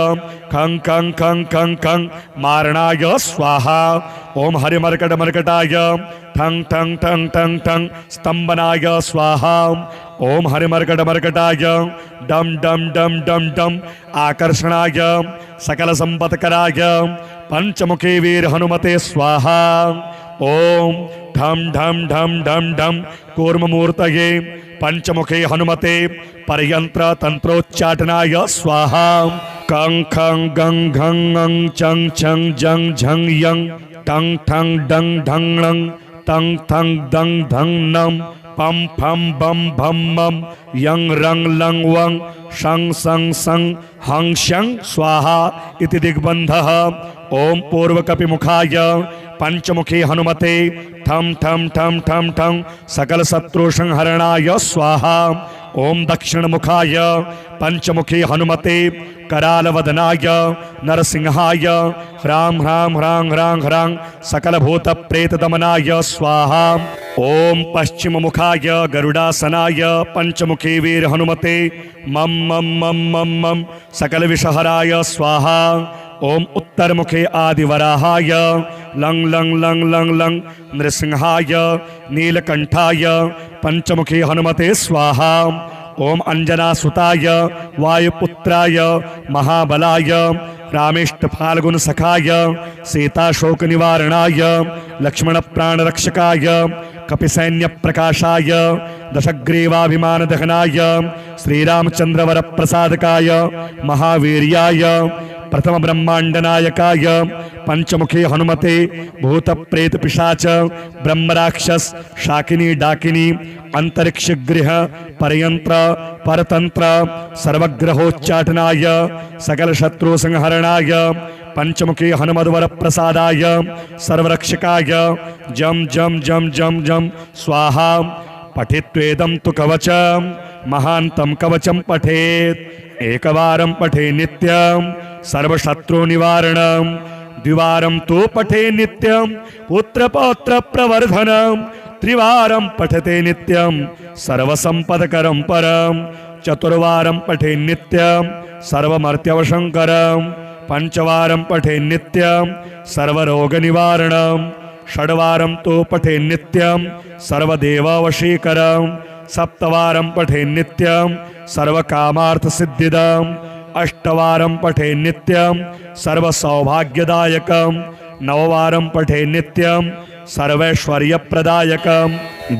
S1: खं खं खं खं खं मारणाय स्वाहा। ओम हरिमर्गड मर्गडाय ठं ठं ठं ठं ठं स्तंभनाय स्वाहा। ओम हरिमर्गड मर्गडाय डम डम डम डम डम आकर्षणाय सकल संपत्कराय पंचमुखी वीर हनुमते स्वाहा। ओम ढम ढम ढम ढम ढम कूर्ममूर्तये पंचमुखे हनुमते परयंत्र तंत्रोच्चाटनाय स्वाहा। कं खं गं घं ङं चं छं जं झं यं टं ठं डं ढं णं तं थं दं धं नं पम फम बम भम मम यं रं लं वं शं सं सं हं शं स्वाहा इति दिग्बन्धः। ओम पूर्वकपि मुखाय पंचमुखी हनुमते ठम ठम ठम ठम ठम सकल शत्रु संहरणाय स्वाहा। ओम दक्षिण मुखाय पंचमुखी हनुमते करालवदनाय नरसिंहाय ह्रां ह्रां ह्रां ह्रां ह्रां सकल भूत प्रेत दमनाय स्वाहा। ओम पश्चिम मुखाय गरुडासनाय पंचमुखी वीर हनुमते मम मम मम मम मम सकल विषहराय स्वाहा। ओम उत्तर मुखे आदिवराहाय लं लं लं लं लं नृसिंहाय नीलकंठाय पंचमुखी हनुमते स्वाहा। ओम अंजनासुताय वायुपुत्राय महाबलाय रामेष्ट फाल्गुन सखाय सीताशोक निवारणाय लक्ष्मण प्राणरक्षकाय कपिसैन्य प्रकाशाय दशग्रीवाभिमान दहनाय श्रीरामचंद्र वर प्रसादकाय महावीर्याय प्रथम ब्रह्मांड नायकाय पंचमुखी हनुमते भूत प्रेत पिशाच ब्रह्मराक्षस शाकिनी डाकिनी अंतरिक्ष गृह परयंत्र परतंत्र सर्वग्रहोच्चाटनाय सकल शत्रु संहरणाय पंचमुखी हनुमद्वर प्रसादाय सर्वरक्षकाय जम जम जम जम जम स्वाहा। पठित्वेदं तु कवचं महान्तं कवचं पठेत् एकवारं पठे नित्यं सर्वशत्रु निवारणं द्विवारं तु पठे नित्यं पुत्रपौत्र प्रवर्धनं त्रिवारं पठते नित्यं सर्वसंपदकरं परं चतुर्वारं पठे नित्यं सर्वमर्त्यवशङ्करं पंचवारं पठे नित्यं सर्वरोगनिवारणं षड्वारं तो पठे नित्यं सर्वदेववशीकरं सप्तवारं पठे नित्यं सर्वकामार्थसिद्धिदम् अष्टवारं पठे नित्यं सर्वसौभाग्यदायकं नववारं पठे नित्यं सर्वैश्वर्यप्रदायकं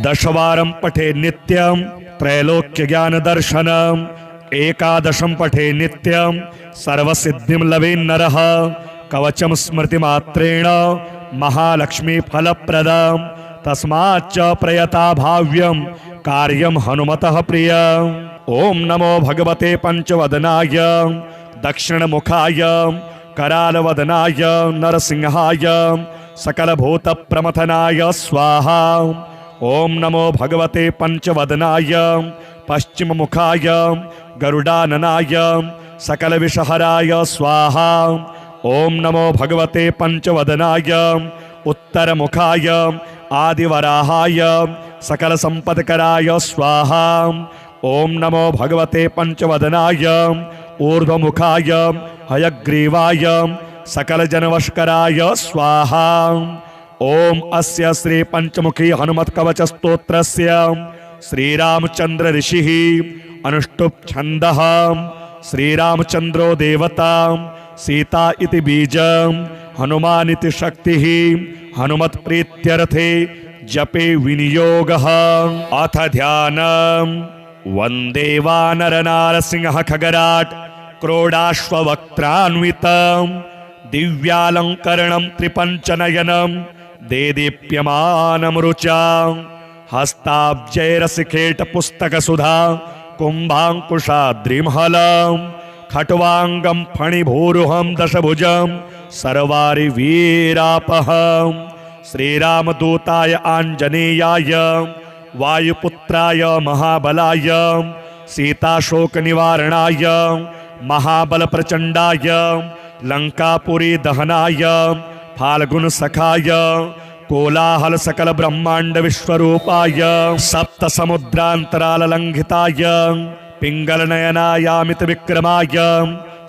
S1: दशवारं पठे नित्यं त्रैलोक्यज्ञानदर्शनम् एकादशं पठे नित्यं सर्वसिद्धिं लभेन्नरः कवचं स्मृतिमात्रेण महालक्ष्मीफलप्रदं तस्माच्च प्रयता भाव्यं कार्यं हनुमतः प्रियम्। ओम नमो भगवते पंचवदनाय दक्षिणमुखाय करालवदनाय नरसिंहाय सकलभूतप्रमथनाय स्वाहा। ओम नमो भगवते पंचवदनाय पश्चिममुखाय गरुडाननाय सकलविषहराय स्वाहा। ओम नमो भगवते पंचवदनाय उत्तरमुखाय आदिवराहाय सकलसंपत्कराय स्वाहा। ओम नमो भगवते पंचवदनाय ऊर्ध्वमुखाय हयग्रीवाय सकलजनवशकराय स्वाहा। ओम अस्य श्री पंचमुखी हनुमत्कवच स्तोत्रस्य श्रीरामचंद्र ऋषिः अनुष्टुप् छन्दः श्रीरामचंद्रो देवता सीता इति बीजं हनुमान् इति शक्तिः हनुमत्प्रीत्यर्थे जपे विनियोगः। अथ ध्यानम् वंदे वानरनारसिंह खगराट क्रोडाश्ववक्त्रान्वितं दिव्यालंकरणं त्रिपंचनयनं देदीप्यमानं रुचा हस्ताब्जैरसिखेट पुस्तकसुधा कुंभांकुशाद्रिमहलं खट्वांगं फणिभूरुहं दशभुजं सर्वारिवीरापहं श्रीरामदूताय आंजनेयाय वायुपुत्राय महाबलाय सीताशोकनिवारणाय महाबलप्रचण्डाय लंकापुरी दहनाय फाल्गुनसखाय कोलाहल सकल ब्रह्मांड विश्वरूपाय सप्तसमुद्रान्तराललंघिताय पिंगलनयनायामित विक्रमाय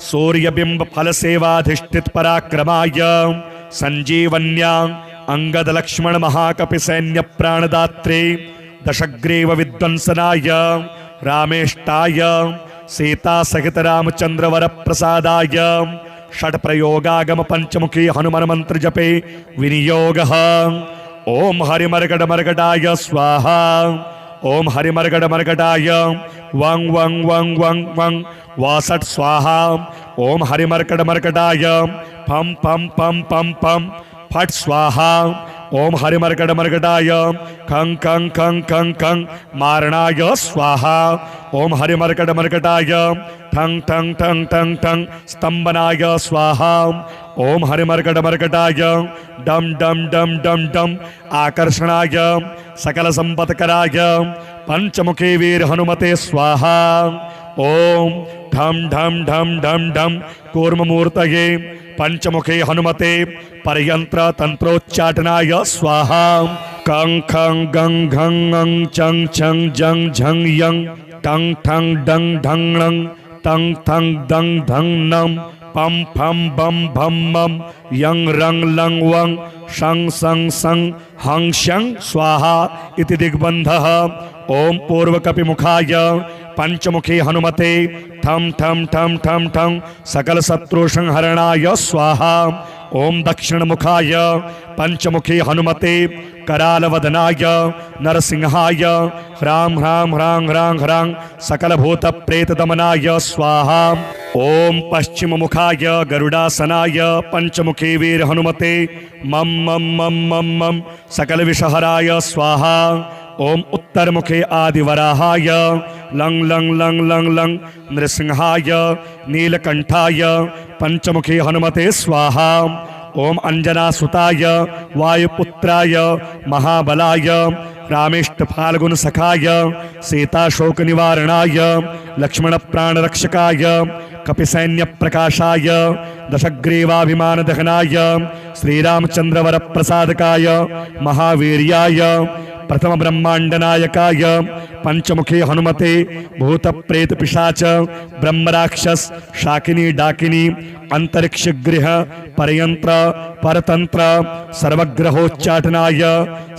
S1: सूर्यबिंब फलसेवाधिष्ठित पराक्रमाय संजीवन्या अंगद लक्ष्मण महाकपि सैन्य प्राणदात्रे दशग्रीव विध्वंसनाय रामेष्टाय सीता सहित रामचंद्र वर प्रसादाय षट प्रयोगागम पंचमुखी हनुमान मंत्र जपे विनियोगः। ओम हरिमर्गड मर्गडाय स्वाहा। ओम हरिमर्गड मर्गडाय वं वं वं वं वं वासट स्वाहा। ओम हरिमर्गड मर्गडाय पम पम पम पम पम फट स्वाहा। ओम हरिमर्गड मर्गडाय खं खं खं खं खं मारणाय स्वाहा। ओम हरिमर्गड मर्गडाय ठं ठं ठं ठं ठं स्तंभनाय स्वाहा। ओम हरिमर्गड मर्गडाय डम डम डम डम डम आकर्षणाय सकल संपत्कराय पंचमुखी वीर हनुमते स्वाहा। ओम ढम ढम ढम ढम ढम कूर्ममूर्तये पंचमुखे हनुमते परयंत्र तंत्रोच्चाटनाय स्वाहा। कं खं गं घं ङं चं छं जं झं यं टं ठं डं ढं णं तं थं दं धं नं पम फम बम भम मम यं रंग लं वं शं सं सं हं शं स्वाहा इति दिग्बन्धः। ओम पूर्वकपिमुखाय पंचमुखी हनुमते ठम ठम ठम ठम ठम सकल शत्रु संहरणाय स्वाहा। ओम दक्षिण मुखाय पंचमुखी हनुमते करालवदनाय नरसिंहाय ह्रां ह्रां ह्रां ह्रां ह्रां सकल भूत प्रेत दमनाय स्वाहा। ओम पश्चिम मुखाय गरुडासनाय पंचमुखी वीर हनुमते मम मम मम मम मम सकल विषहराय स्वाहा। ओम उत्तर मुखे आदिवराहाय लंग लंग लंग लंग लंग नृसिंहाय नीलकंठाय पंचमुखी हनुमते स्वाहा। ओम अंजनासुताय वायुपुत्राय महाबलाय रामेष्ट फाल्गुन सखाय सीताशोक निवारणाय लक्ष्मण प्राण रक्षकाय कपिसैन्य प्रकाशाय दशग्रीवाभिमान दहनाय श्रीरामचंद्र वर प्रसादकाय महावीर्याय प्रथम ब्रह्मांड नायकाय पंचमुखी हनुमते भूत प्रेत पिशाच ब्रह्म राक्षस शाकिनी डाकिनी अंतरिक्ष गृह परयंत्र परतंत्र सर्वग्रहोच्चाटनाय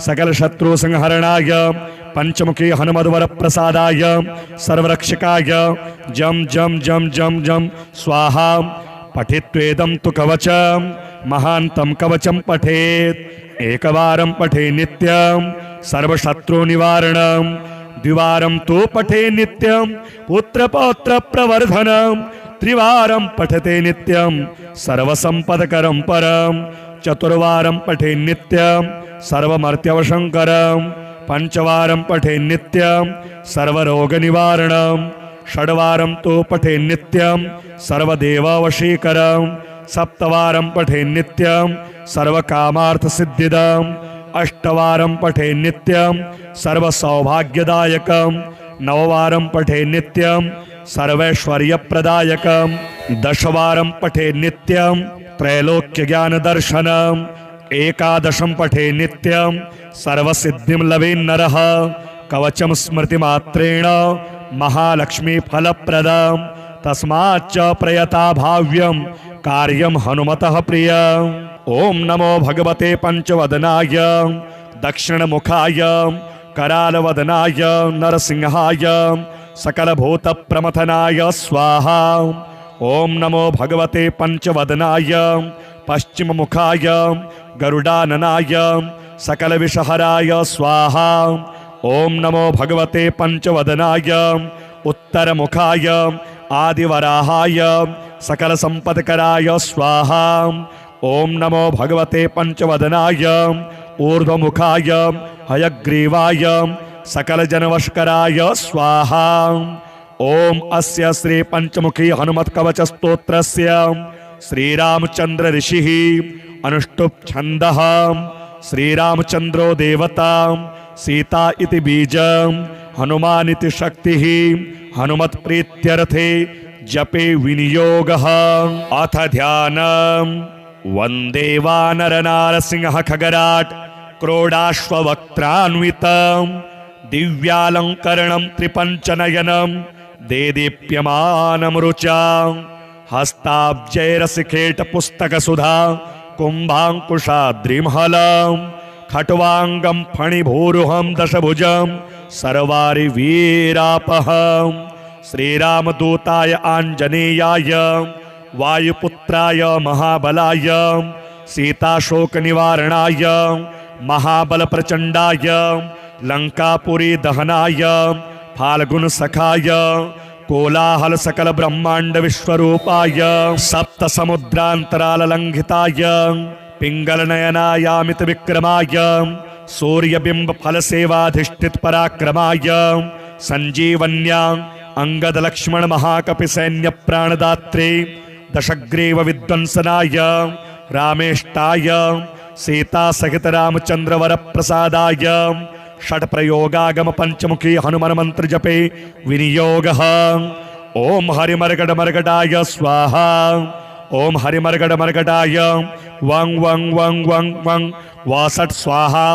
S1: सकल शत्रु संहरणाय पंचमुखी हनुमद्वर प्रसादाय सर्वरक्षकाय जम जम जम जम जम स्वाहा। पठित्वेदं तु कवचं महान्तं कवचं पठेत् एकवारं पठे नित्यं सर्वशत्रु निवारणं द्विवारं तु पठे नित्यं पुत्रपौत्र प्रवर्धनं त्रिवारं पठते नित्यं सर्वसंपदकरं परं चतुर्वारं पठे नित्यं सर्वमर्त्यवशंकरं पंचवारं पठे नित्यं सर्वरोगनिवारणं षड्वारं तु पठे नित्यं सर्वदेववशीकरं सप्तवारं पठे नित्यं सर्वकामार्थसिद्धिदम् अष्टवारं पठे नित्यं सर्वसौभाग्यदायकं नववारं पठे नित्यं सर्वैश्वर्यप्रदायकं दशवारं पठे नित्यं त्रैलोक्यज्ञानदर्शनम् एकादशं पठे नित्यं सर्वसिद्धिं लभेन्नरः कवचं स्मृतिमात्रेण महालक्ष्मी फलप्रदं तस्माच्च प्रयता भाव्यं कार्यं हनुमतः प्रियम्। ओम नमो भगवते पंचवदनाय दक्षिणमुखाय करालवदनाय नरसिंहाय सकलभूतप्रमथनाय स्वाहा। ओम नमो भगवते पंचवदनाय पश्चिममुखाय गरुडाननाय सकलविषहराय स्वाहा। ओम नमो भगवते पंचवदनाय उत्तरमुखाय आदिवराहाय सकलसंपत्कराय स्वाहा। ओम नमो भगवते पंचवदनाय ऊर्ध्वमुखाय हयग्रीवाय सकलजनवशकराय स्वाहा। ओम अस्य श्री पंचमुखी हनुमत्कवच स्तोत्रस्य श्रीरामचंद्र ऋषिः अनुष्टुप् छन्दः श्रीरामचंद्रो देवता सीता इति बीजं हनुमान् इति शक्तिः हनुमत्प्रीत्यर्थे जपे विनियोगः। अथ ध्यानम् वन्दे वानरनारसिंह खगराट् क्रोडाश्ववक्त्रान्वितं दिव्यालङ्करणं त्रिपञ्चनयनं देदीप्यमानं रुचा हस्ताब्जैरसिखेटपुस्तकसुधा कुम्भाङ्कुशाद्रिमहलं खट्वाङ्गं फणिभूरुहं दशभुजं सर्वारिवीरापहं श्रीरामदूताय आञ्जनेयाय वायुपुत्राय महाबलाय सीताशोकनिवारणाय महाबलप्रचण्डाय लङ्कापुरी दहनाय फाल्गुनसखाय कोलाहल सकल ब्रह्मांड विश्वरूपाय सप्तसमुद्रान्तराललङ्घिताय पिङ्गलनयनायामित विक्रमाय सूर्यबिम्ब फलसेवाधिष्ठित पराक्रमाय संजीवन्या अंगद लक्ष्मण महाकपि सैन्य प्राणदात्रे दशग्रीव विध्वंसनाय रामेष्टाय सीता सहित रामचंद्र वर प्रसादाय षट प्रयोगागम पंचमुखी हनुमान मंत्र जपे विनियोगः। ओम हरिमर्गड मर्गडाय स्वाहा। ओम हरिमर्गड मर्गडाय वं वं वं वं वं वासट स्वाहा।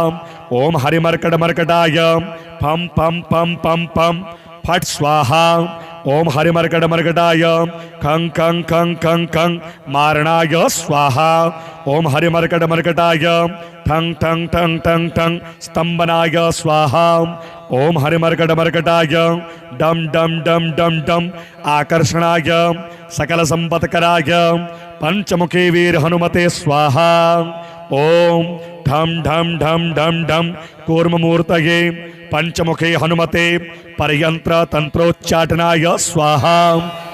S1: ओम हरिमर्गड मर्गडाय फम फम फम फम फम फट स्वाहा। ओम हरिमर्गड मर्गडाय खं खं खं खं खं मारणाय स्वाहा। ओम हरिमर्गड मर्गडाय ठं ठं ठं ठं ठं स्तंभनाय स्वाहा। ओम हरिमर्गड मर्गडाय डम डम डम डम डम आकर्षणाय सकल संपत्कराय पंचमुखी वीर हनुमते स्वाहा। ओम ढम ढम ढम ढम ढम कूर्ममूर्तये पंचमुखी हनुमते परयंत्र तंत्रोच्चाटनाय स्वाहा।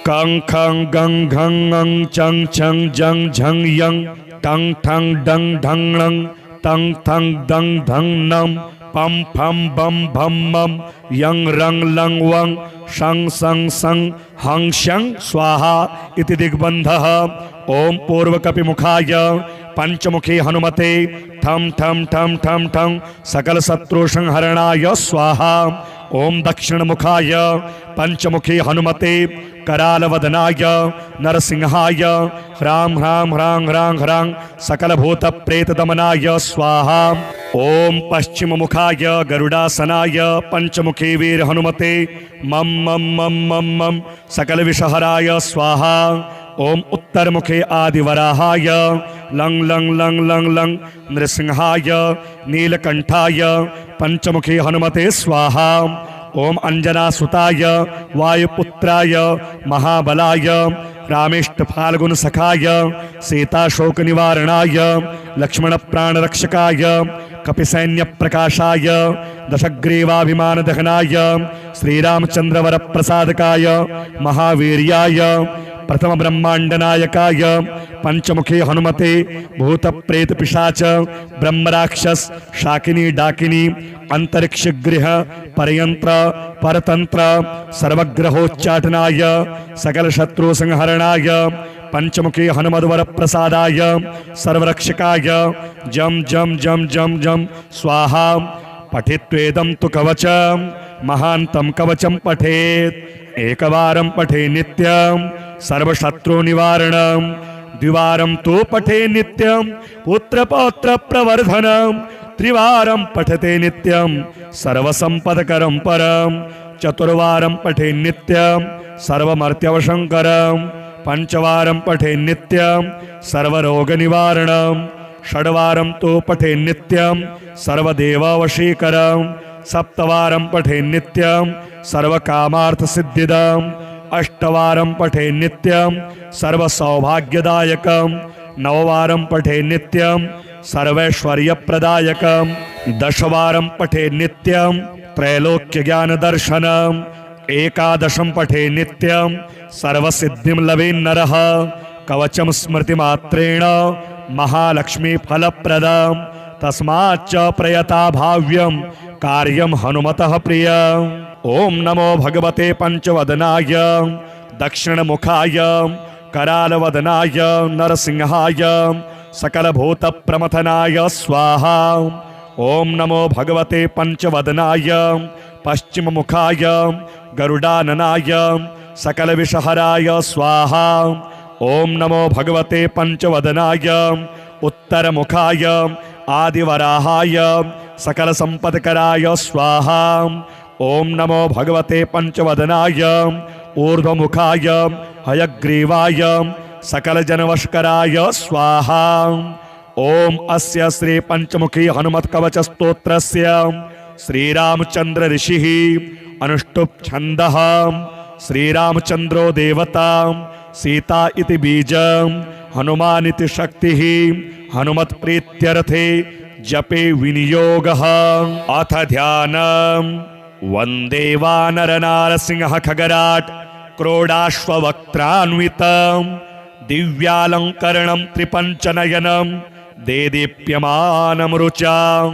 S1: कं खं गं घं ङं चं छं जं झं यं टं ठं डं ढं णं तं थं दं धं नं पम फम बम भम मम यं रं लं वं शं सं सं हं शं स्वाहा इति दिग्बन्धः। ओम पूर्वकपिमुखाय पंचमुखी हनुमते ठम ठम ठम ठम ठम सकल शत्रु संहरणाय स्वाहा। ओम दक्षिण मुखाय पंचमुखी हनुमते करालवदनाय नरसिंहाय ह्रां ह्रां ह्रां ह्रां ह्रां सकल भूत प्रेत दमनाय स्वाहा। ओम पश्चिम मुखाय गरुडासनाय पंचमुखी वीर हनुमते मम मम मम मम मम सकल विषहराय स्वाहा। ओम उत्तर मुखे आदिवराहाय लंग लंग लंग लंग लंग नृसिंहाय नीलकंठाय पंचमुखी हनुमते स्वाहा। ओम अंजनासुताय वायुपुत्राय महाबलाय रामेष्ट फाल्गुन सखाय सीताशोक निवारणाय लक्ष्मण प्राण रक्षकाय कपिसैन्य प्रकाशाय दशग्रीवाभिमान दहनाय श्रीरामचंद्र वर प्रसादकाय महावीर्याय प्रथम ब्रह्मांड नायकाय पंचमुखी हनुमते भूत प्रेत पिशाच ब्रह्मराक्षस शाकिनी डाकिनी अंतरिक्ष गृह परयंत्र परतंत्र सर्वग्रहोच्चाटनाय सकल शत्रु संहरणाय पंचमुखी हनुमद्वर प्रसादाय सर्वरक्षकाय जम जम जम जम जम स्वाहा। पठित्वेदं तु कवचम महांतं कवचम पठेत् एकवारं पठे नित्यं सर्वशत्रु निवारणं द्विवारं तु पठे नित्यं पुत्र पौत्र प्रवर्धनं त्रिवारं पठते नित्यं सर्वसंपदकरं परं चतुर्वारं पठे नित्यं सर्वमर्त्यवशंकरं पंचवारं पठे नित्यं सर्वरोगनिवारणं षड्वारं तु पठे नित्यं सर्वदेववशीकरं सप्तवारं पठे नित्यं सर्वकामार्थसिद्धिदम् अष्टवारं पठे नित्यं सर्वसौभाग्यदायकं नववारं पठे नित्यं सर्वैश्वर्यप्रदायकं दशवारं पठे नित्यं त्रैलोक्यज्ञानदर्शनम् एकादशं पठे नित्यं सर्वसिद्धिं लभेन्नरः कवचं स्मृतिमात्रेण महालक्ष्मीफलप्रदं तस्माच्च प्रयता भाव्यं कार्यं हनुमतः प्रियम्। ओम नमो भगवते पंचवदनाय दक्षिणमुखाय करालवदनाय नरसिंहाय सकलभूतप्रमथनाय स्वाहा। ओम नमो भगवते पंचवदनाय पश्चिममुखाय गरुडाननाय सकलविषहराय स्वाहा। ओम नमो भगवते पंचवदनाय उत्तरमुखाय आदिवराहाय सकलसंपत्कराय स्वाहा। ओम नमो भगवते पंचवदनाय ऊर्ध्वमुखाय हयग्रीवाय सकलजनवशकराय स्वाहा। ओम अस्य श्री पंचमुखी हनुमत् कवच स्तोत्रस्य श्रीरामचंद्र ऋषिः अनुष्टुप् छन्दः श्रीरामचंद्रो देवता सीता इति बीजं हनुमान् इति शक्तिः हनुमत् प्रीत्यर्थे जपे विनियोगः। अथ ध्यानम् वंदे वानरनारसिंह खगराट क्रोडाश्ववक्त्रान्वितं दिव्यालंकरणं त्रिपंचनयनं देदीप्यमानं रुचां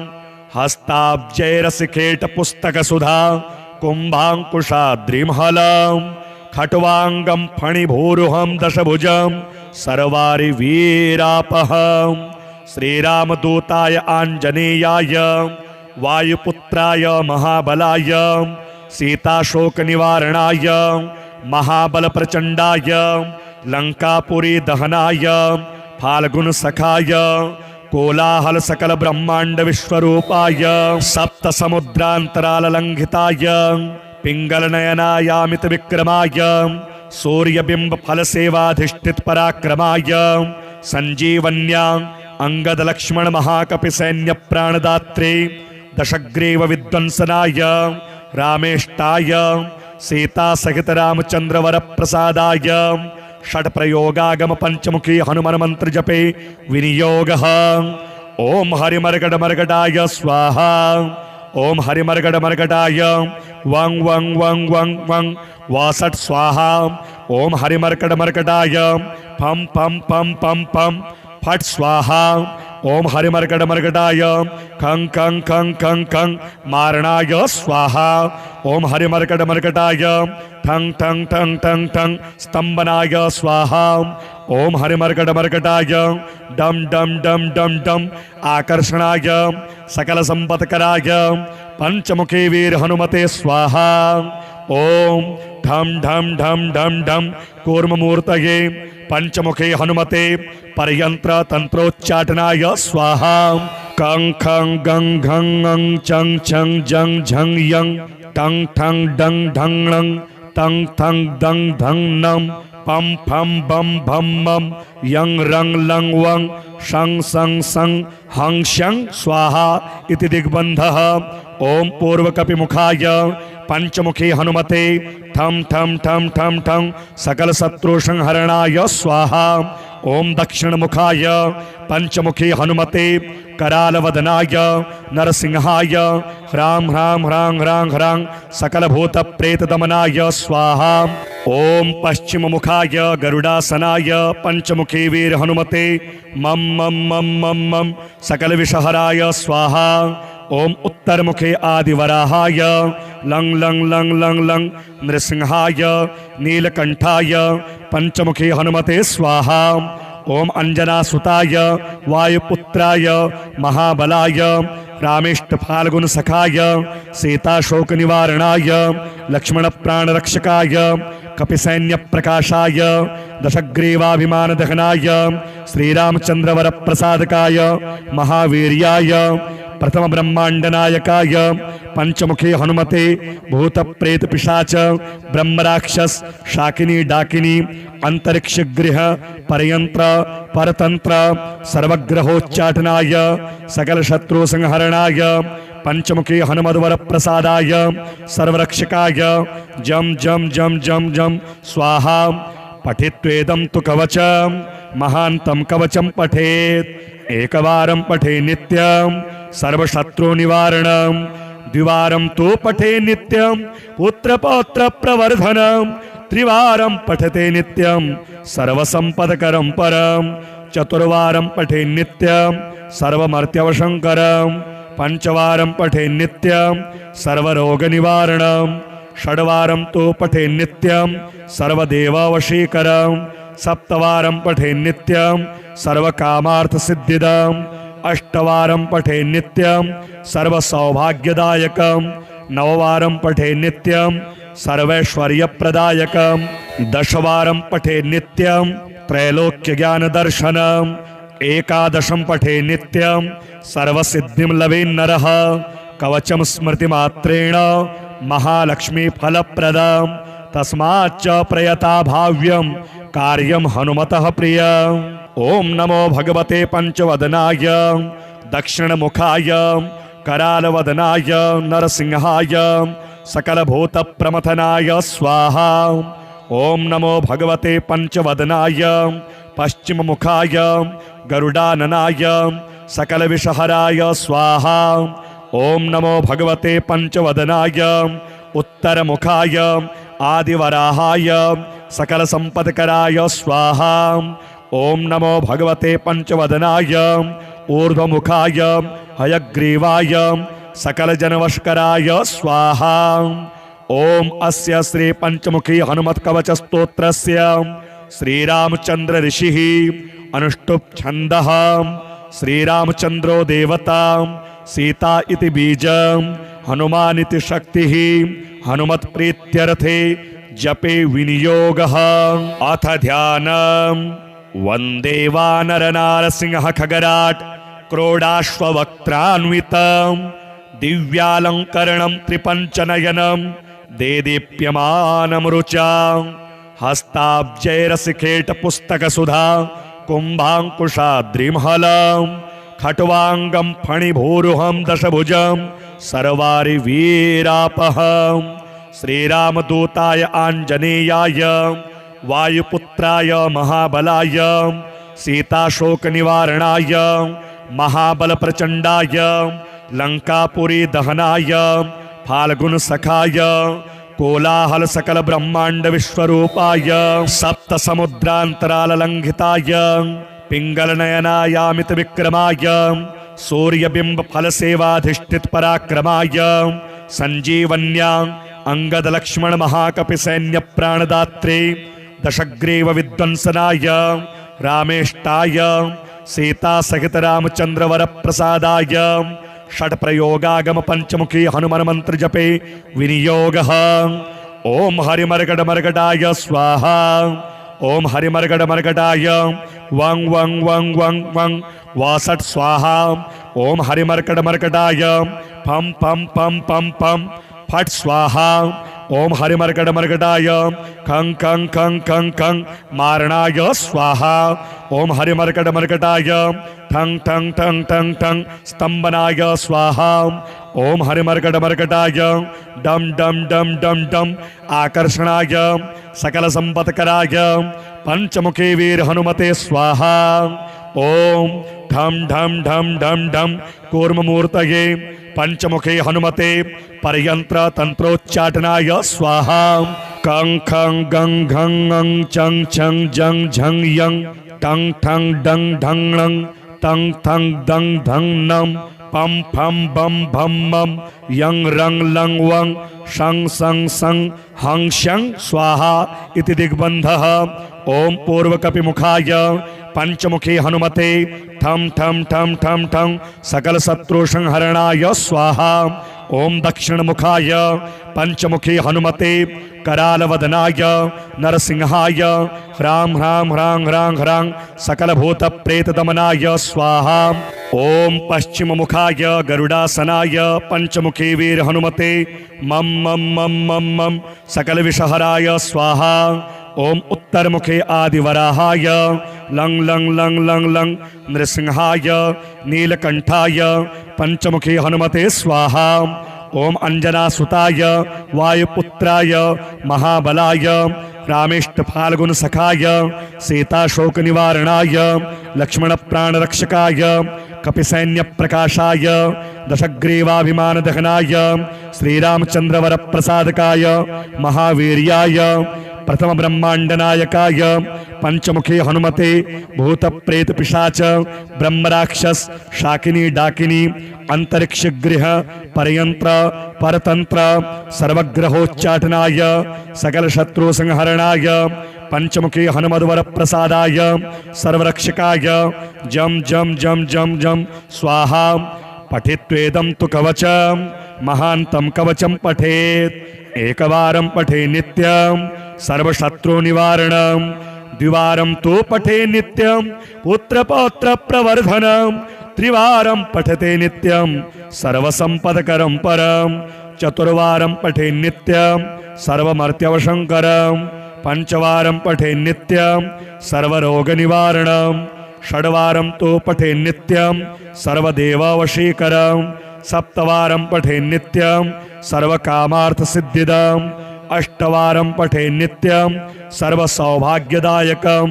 S1: हस्ताब्जैरसिखेट पुस्तकसुधा कुम्भाङ्कुशाद्रिमहलं खट्वांगं फणिभूरुहं दशभुजं सर्वारिवीरापहं श्रीरामदूताय आञ्जनेयाय वायुपुत्राय महाबलाय सीताशोक निवारणाय महाबल प्रचंडाय लंकापुरी दहनाय फाल्गुन सखाय कोलाहल सकल ब्रह्मांड विश्वरूपाय सप्त समुद्रांतराल लंघिताय पिंगल नयनायामित विक्रमाय सूर्यबिंब फल सेवाधिष्ठित पराक्रमाय संजीवन्या अंगद लक्ष्मण महाकपि सैन्य प्राणदात्रे दशग्रीव विध्वंसनाय रामेष्टाय सीता सहित रामचंद्र वर प्रसादाय षट प्रयोगागम पंचमुखी हनुमान मंत्र जपे विनियोगः। ओम हरिमर्गड मर्गडाय स्वाहा। ओम हरिमर्गड मर्गडाय वंग वंग वंग वंग वंग वासट स्वाहा। ओम हरिमर्गड मर्गडाय फम फम फम फम फम फट स्वाहा। ओम हरिमर्गड मर्गडाय खं खं खं खं खं मारणाय स्वाहा। ओम हरिमर्गड मर्गडाय ठंग ठंग ठंग ठंग ठंग स्तंभनाय स्वाहा। ओम हरिमर्गड मर्गडाय डम डम डम डम डम आकर्षणाय सकल संपत्कराय पंचमुखी वीर हनुमते स्वाहा। ओम ढम ढम ढम ढम ढम कूर्ममूर्तये पंचमुखे हनुमते परयंत्र तंत्रोच्चाटनाय स्वाहा। कं खं गं घं ङं चं छं जं झं यं टं ठं डं ढं णं तं थं दं धं नं पं फं बं भं मं यं रं लं वं शं सं सं हं शं स्वाहा इति दिग्बन्धः। ओम पूर्वकपिमुखाय पंचमुखी हनुमते ठं ठं ठं ठं ठं सकल शत्रु संहरणाय स्वाहा। ओम दक्षिणमुखाय पंचमुखी हनुमते करालवदनाय नरसिंहाय ह्रां ह्रां ह्रां ह्रां ह्रां सकल भूत प्रेत दमनाय स्वाहा। ओम पश्चिममुखाय गरुडासनाय पंचमुखी वीर हनुमते मम मम मम मम मम सकल विषहराय स्वाहा। ओम उत्तरमुखे आदिवराहाय लं लं लं लं लं नृसिंहाय नीलकंठाय पंचमुखी हनुमते स्वाहा। ओम अंजनासुताय वायुपुत्राय महाबलाय रामेष्ट फाल्गुन सखाय सीताशोक निवारणाय लक्ष्मण प्राणरक्षकाय कपिसैन्य प्रकाशाय दशग्रीवाभिमान दहनाय श्रीरामचंद्र वर प्रसादकाय महावीर्याय प्रथम ब्रह्मांड नायकाय पंचमुखी हनुमते भूत प्रेत पिशाच ब्रह्मराक्षस शाकिनी डाकिनी अंतरिक्ष गृह परयंत्र परतंत्र सर्वग्रहोच्चाटनाय सकल शत्रु संहरणाय पंचमुखी हनुमद्वर प्रसादाय सर्वरक्षकाय जम जम जम जम जम स्वाहा। पठित्वेदं तु कवचं महान्तं कवचं पठेत् एकवारं पठे नित्यं सर्वशत्रु निवारणं द्विवारं तु पठे नित्यं पुत्रपौत्र प्रवर्धनं त्रिवारं पठते नित्यं सर्वसंपदकरं परं चतुर्वारं पठे नित्यं सर्वमर्त्यवशंकरं पंचवारं पठे नित्यं सर्वरोगनिवारणं षड्वारं तु पठे नित्यं सर्वदेववशीकरं सप्तवारं पठे नित्यं सर्वकामार्थसिद्धिदम् अष्टवारं पठे नित्यं सर्वसौभाग्यदायकं नववारं पठे नित्यं सर्वैश्वर्यप्रदायकं दशवारं पठे नित्यं त्रैलोक्यज्ञानदर्शनम् एकादशं पठे नित्यं सर्वसिद्धिं लभेन्नरः कवचं स्मृतिमात्रेण महालक्ष्मी फलप्रदं तस्माच्च प्रयता भाव्यं कार्यं हनुमतः प्रियम्। ओम नमो भगवते पंचवदनाय दक्षिणमुखाय करालवदनाय नरसिंहाय सकलभूत प्रमथनाय स्वाहा। ओम नमो भगवते पंचवदनाय पश्चिममुखाय गरुडाननाय सकलविषहराय स्वाहा। ओम नमो भगवते पंचवदनाय उत्तरमुखाय आदिवराहाय सकलसंपत्कराय स्वाहा। ओम नमो भगवते पंचवदनाय ऊर्ध्वमुखाय हयग्रीवाय सकलजनवशकराय स्वाहा। ओम अस्य श्री पंचमुखी हनुमत्कवच स्तोत्रस्य श्रीरामचंद्र ऋषिः अनुष्टुप् छन्दः श्रीरामचंद्रो देवता सीता इति बीजं हनुमान इति शक्तिः हनुमत्प्रीत्यर्थे जपे विनियोगः। अथ ध्यानम् वन्दे वानरनारसिंह खगराट् क्रोडाश्ववक्त्रान्वितं दिव्यालङ्करणं त्रिपञ्चनयनं देदीप्यमानं रुचा हस्ताब्जैरसिखेटपुस्तकसुधा कुम्भाङ्कुशाद्रिमहलं खट्वाङ्गं फणिभूरुहं दशभुजं सर्वारिवीरापहं श्रीरामदूताय आञ्जनेयाय वायुपुत्राय महाबलाय सीताशोकनिवारणाय महाबलप्रचण्डाय लङ्कापुरी दहनाय फाल्गुनसखाय कोलाहल सकल ब्रह्मांड विश्वरूपाय सप्तसमुद्रान्तराललङ्घिताय पिङ्गलनयनायामित विक्रमाय सूर्यबिम्ब फलसेवाधिष्ठित पराक्रमाय संजीवन्या अंगद लक्ष्मण महाकपि सैन्य प्राणदात्रे दशग्रीव विध्वंसनाय रामेष्टाय सीता सहित रामचंद्र वर प्रसादाय षट प्रयोगागम पंचमुखी हनुमान मंत्र जपे विनियोगः। ओम हरिमर्गड मर्गडाय स्वाहा। ओम हरिमर्गड मर्गडाय वं वं वं वं वं वासट स्वाहा। ओम हरिमर्कटमर्कटाय फम फम फम फम फम फट स्वाहा। ओम हरिमर्कटमर्कटाय खं खं खं खं खं मारणाय स्वाहा। ओम हरिमर्कटमर्कटाय ठं ठं ठं ठं ठं स्तंभनाय स्वाहा। ओम हरिमर्कटमर्कटाय डम डम डम डम डम आकर्षणाय सकल संपत्कराय पंचमुखे वीर हनुमते स्वाहा। ओम ढम ढम ढम ढम ढम कूर्ममूर्तये पंचमुखे हनुमते परयंत्र तंत्रोच्चाटनाय स्वाहा। कं खं गं घं ङं चं छं जं झं यं टं ठं डं ढं णं तं थं दं धं नं पम फम बम भम मम यं रं लं वं शं सं सं हं शं स्वाहा इति दिग्बन्धः। ओम पूर्वकपिमुखाय पंचमुखी हनुमते ठम ठम ठम ठम ठम सकल शत्रु संहरणाय स्वाहा। ओम दक्षिण मुखाय पंचमुखी हनुमते करालवदनाय नरसिंहाय ह्रां ह्रां ह्रां ह्रां ह्रां सकल भूत प्रेत दमनाय स्वाहा। ओम पश्चिम मुखाय गरुडासनाय पंचमुखी वीर हनुमते मम मम मम मम मम सकल विषहराय स्वाहा। ओम उत्तर मुखे आदिवराहाय लंग लंग लंग लंग लंग नृसिंहाय नीलकंठाय पंचमुखी हनुमते स्वाहा। ओम अंजनासुताय वायुपुत्राय महाबलाय रामेष्ट फाल्गुन सखाय सीताशोक निवारणाय लक्ष्मण प्राण रक्षकाय कपिसैन्य प्रकाशाय दशग्रीवाभिमान दहनाय श्रीरामचंद्र वर प्रसादकाय महावीर्याय प्रथम ब्रह्मांड नायकाय पंचमुखी हनुमते भूत प्रेत पिशाच ब्रह्मराक्षस शाकिनी डाकिनी अंतरिक्ष गृह परयंत्र परतंत्र सर्वग्रहोच्चाटनाय सकल शत्रु संहरणाय पंचमुखी हनुमद्वर प्रसादाय सर्वरक्षकाय जम जम जम जम जम स्वाहा। पठित्वेदं तु कवचम महांतं कवचम पठेत् एकवारं पठे नित्यं सर्वशत्रु निवारणं द्विवारं तु पठे नित्यं पुत्रपौत्र प्रवर्धनं त्रिवारं पठते नित्यं सर्वसंपदकरं परं चतुर्वारं पठे नित्यं सर्वमर्त्यवशंकरं पंचवारं पठे नित्यं सर्वरोगनिवारणं षड्वारं तु पठे नित्यं सर्वदेववशीकरं सप्तवारं पठे नित्यं सर्वकामार्थसिद्धिदम् अष्टवारं पठे नित्यं सर्वसौभाग्यदायकं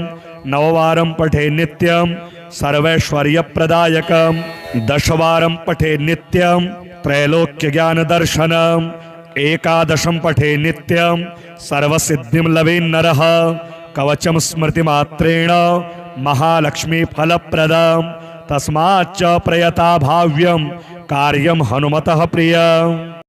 S1: नववारं पठे नित्यं सर्वैश्वर्यप्रदायकं दशवारं पठे नित्यं त्रैलोक्यज्ञानदर्शनम् एकादशं पठे नित्यं सर्वसिद्धिं लभेन्नरः कवचं स्मृतिमात्रेण महालक्ष्मी फलप्रदं तस्माच्च प्रयता भाव्यं कार्यं हनुमतः प्रियम्।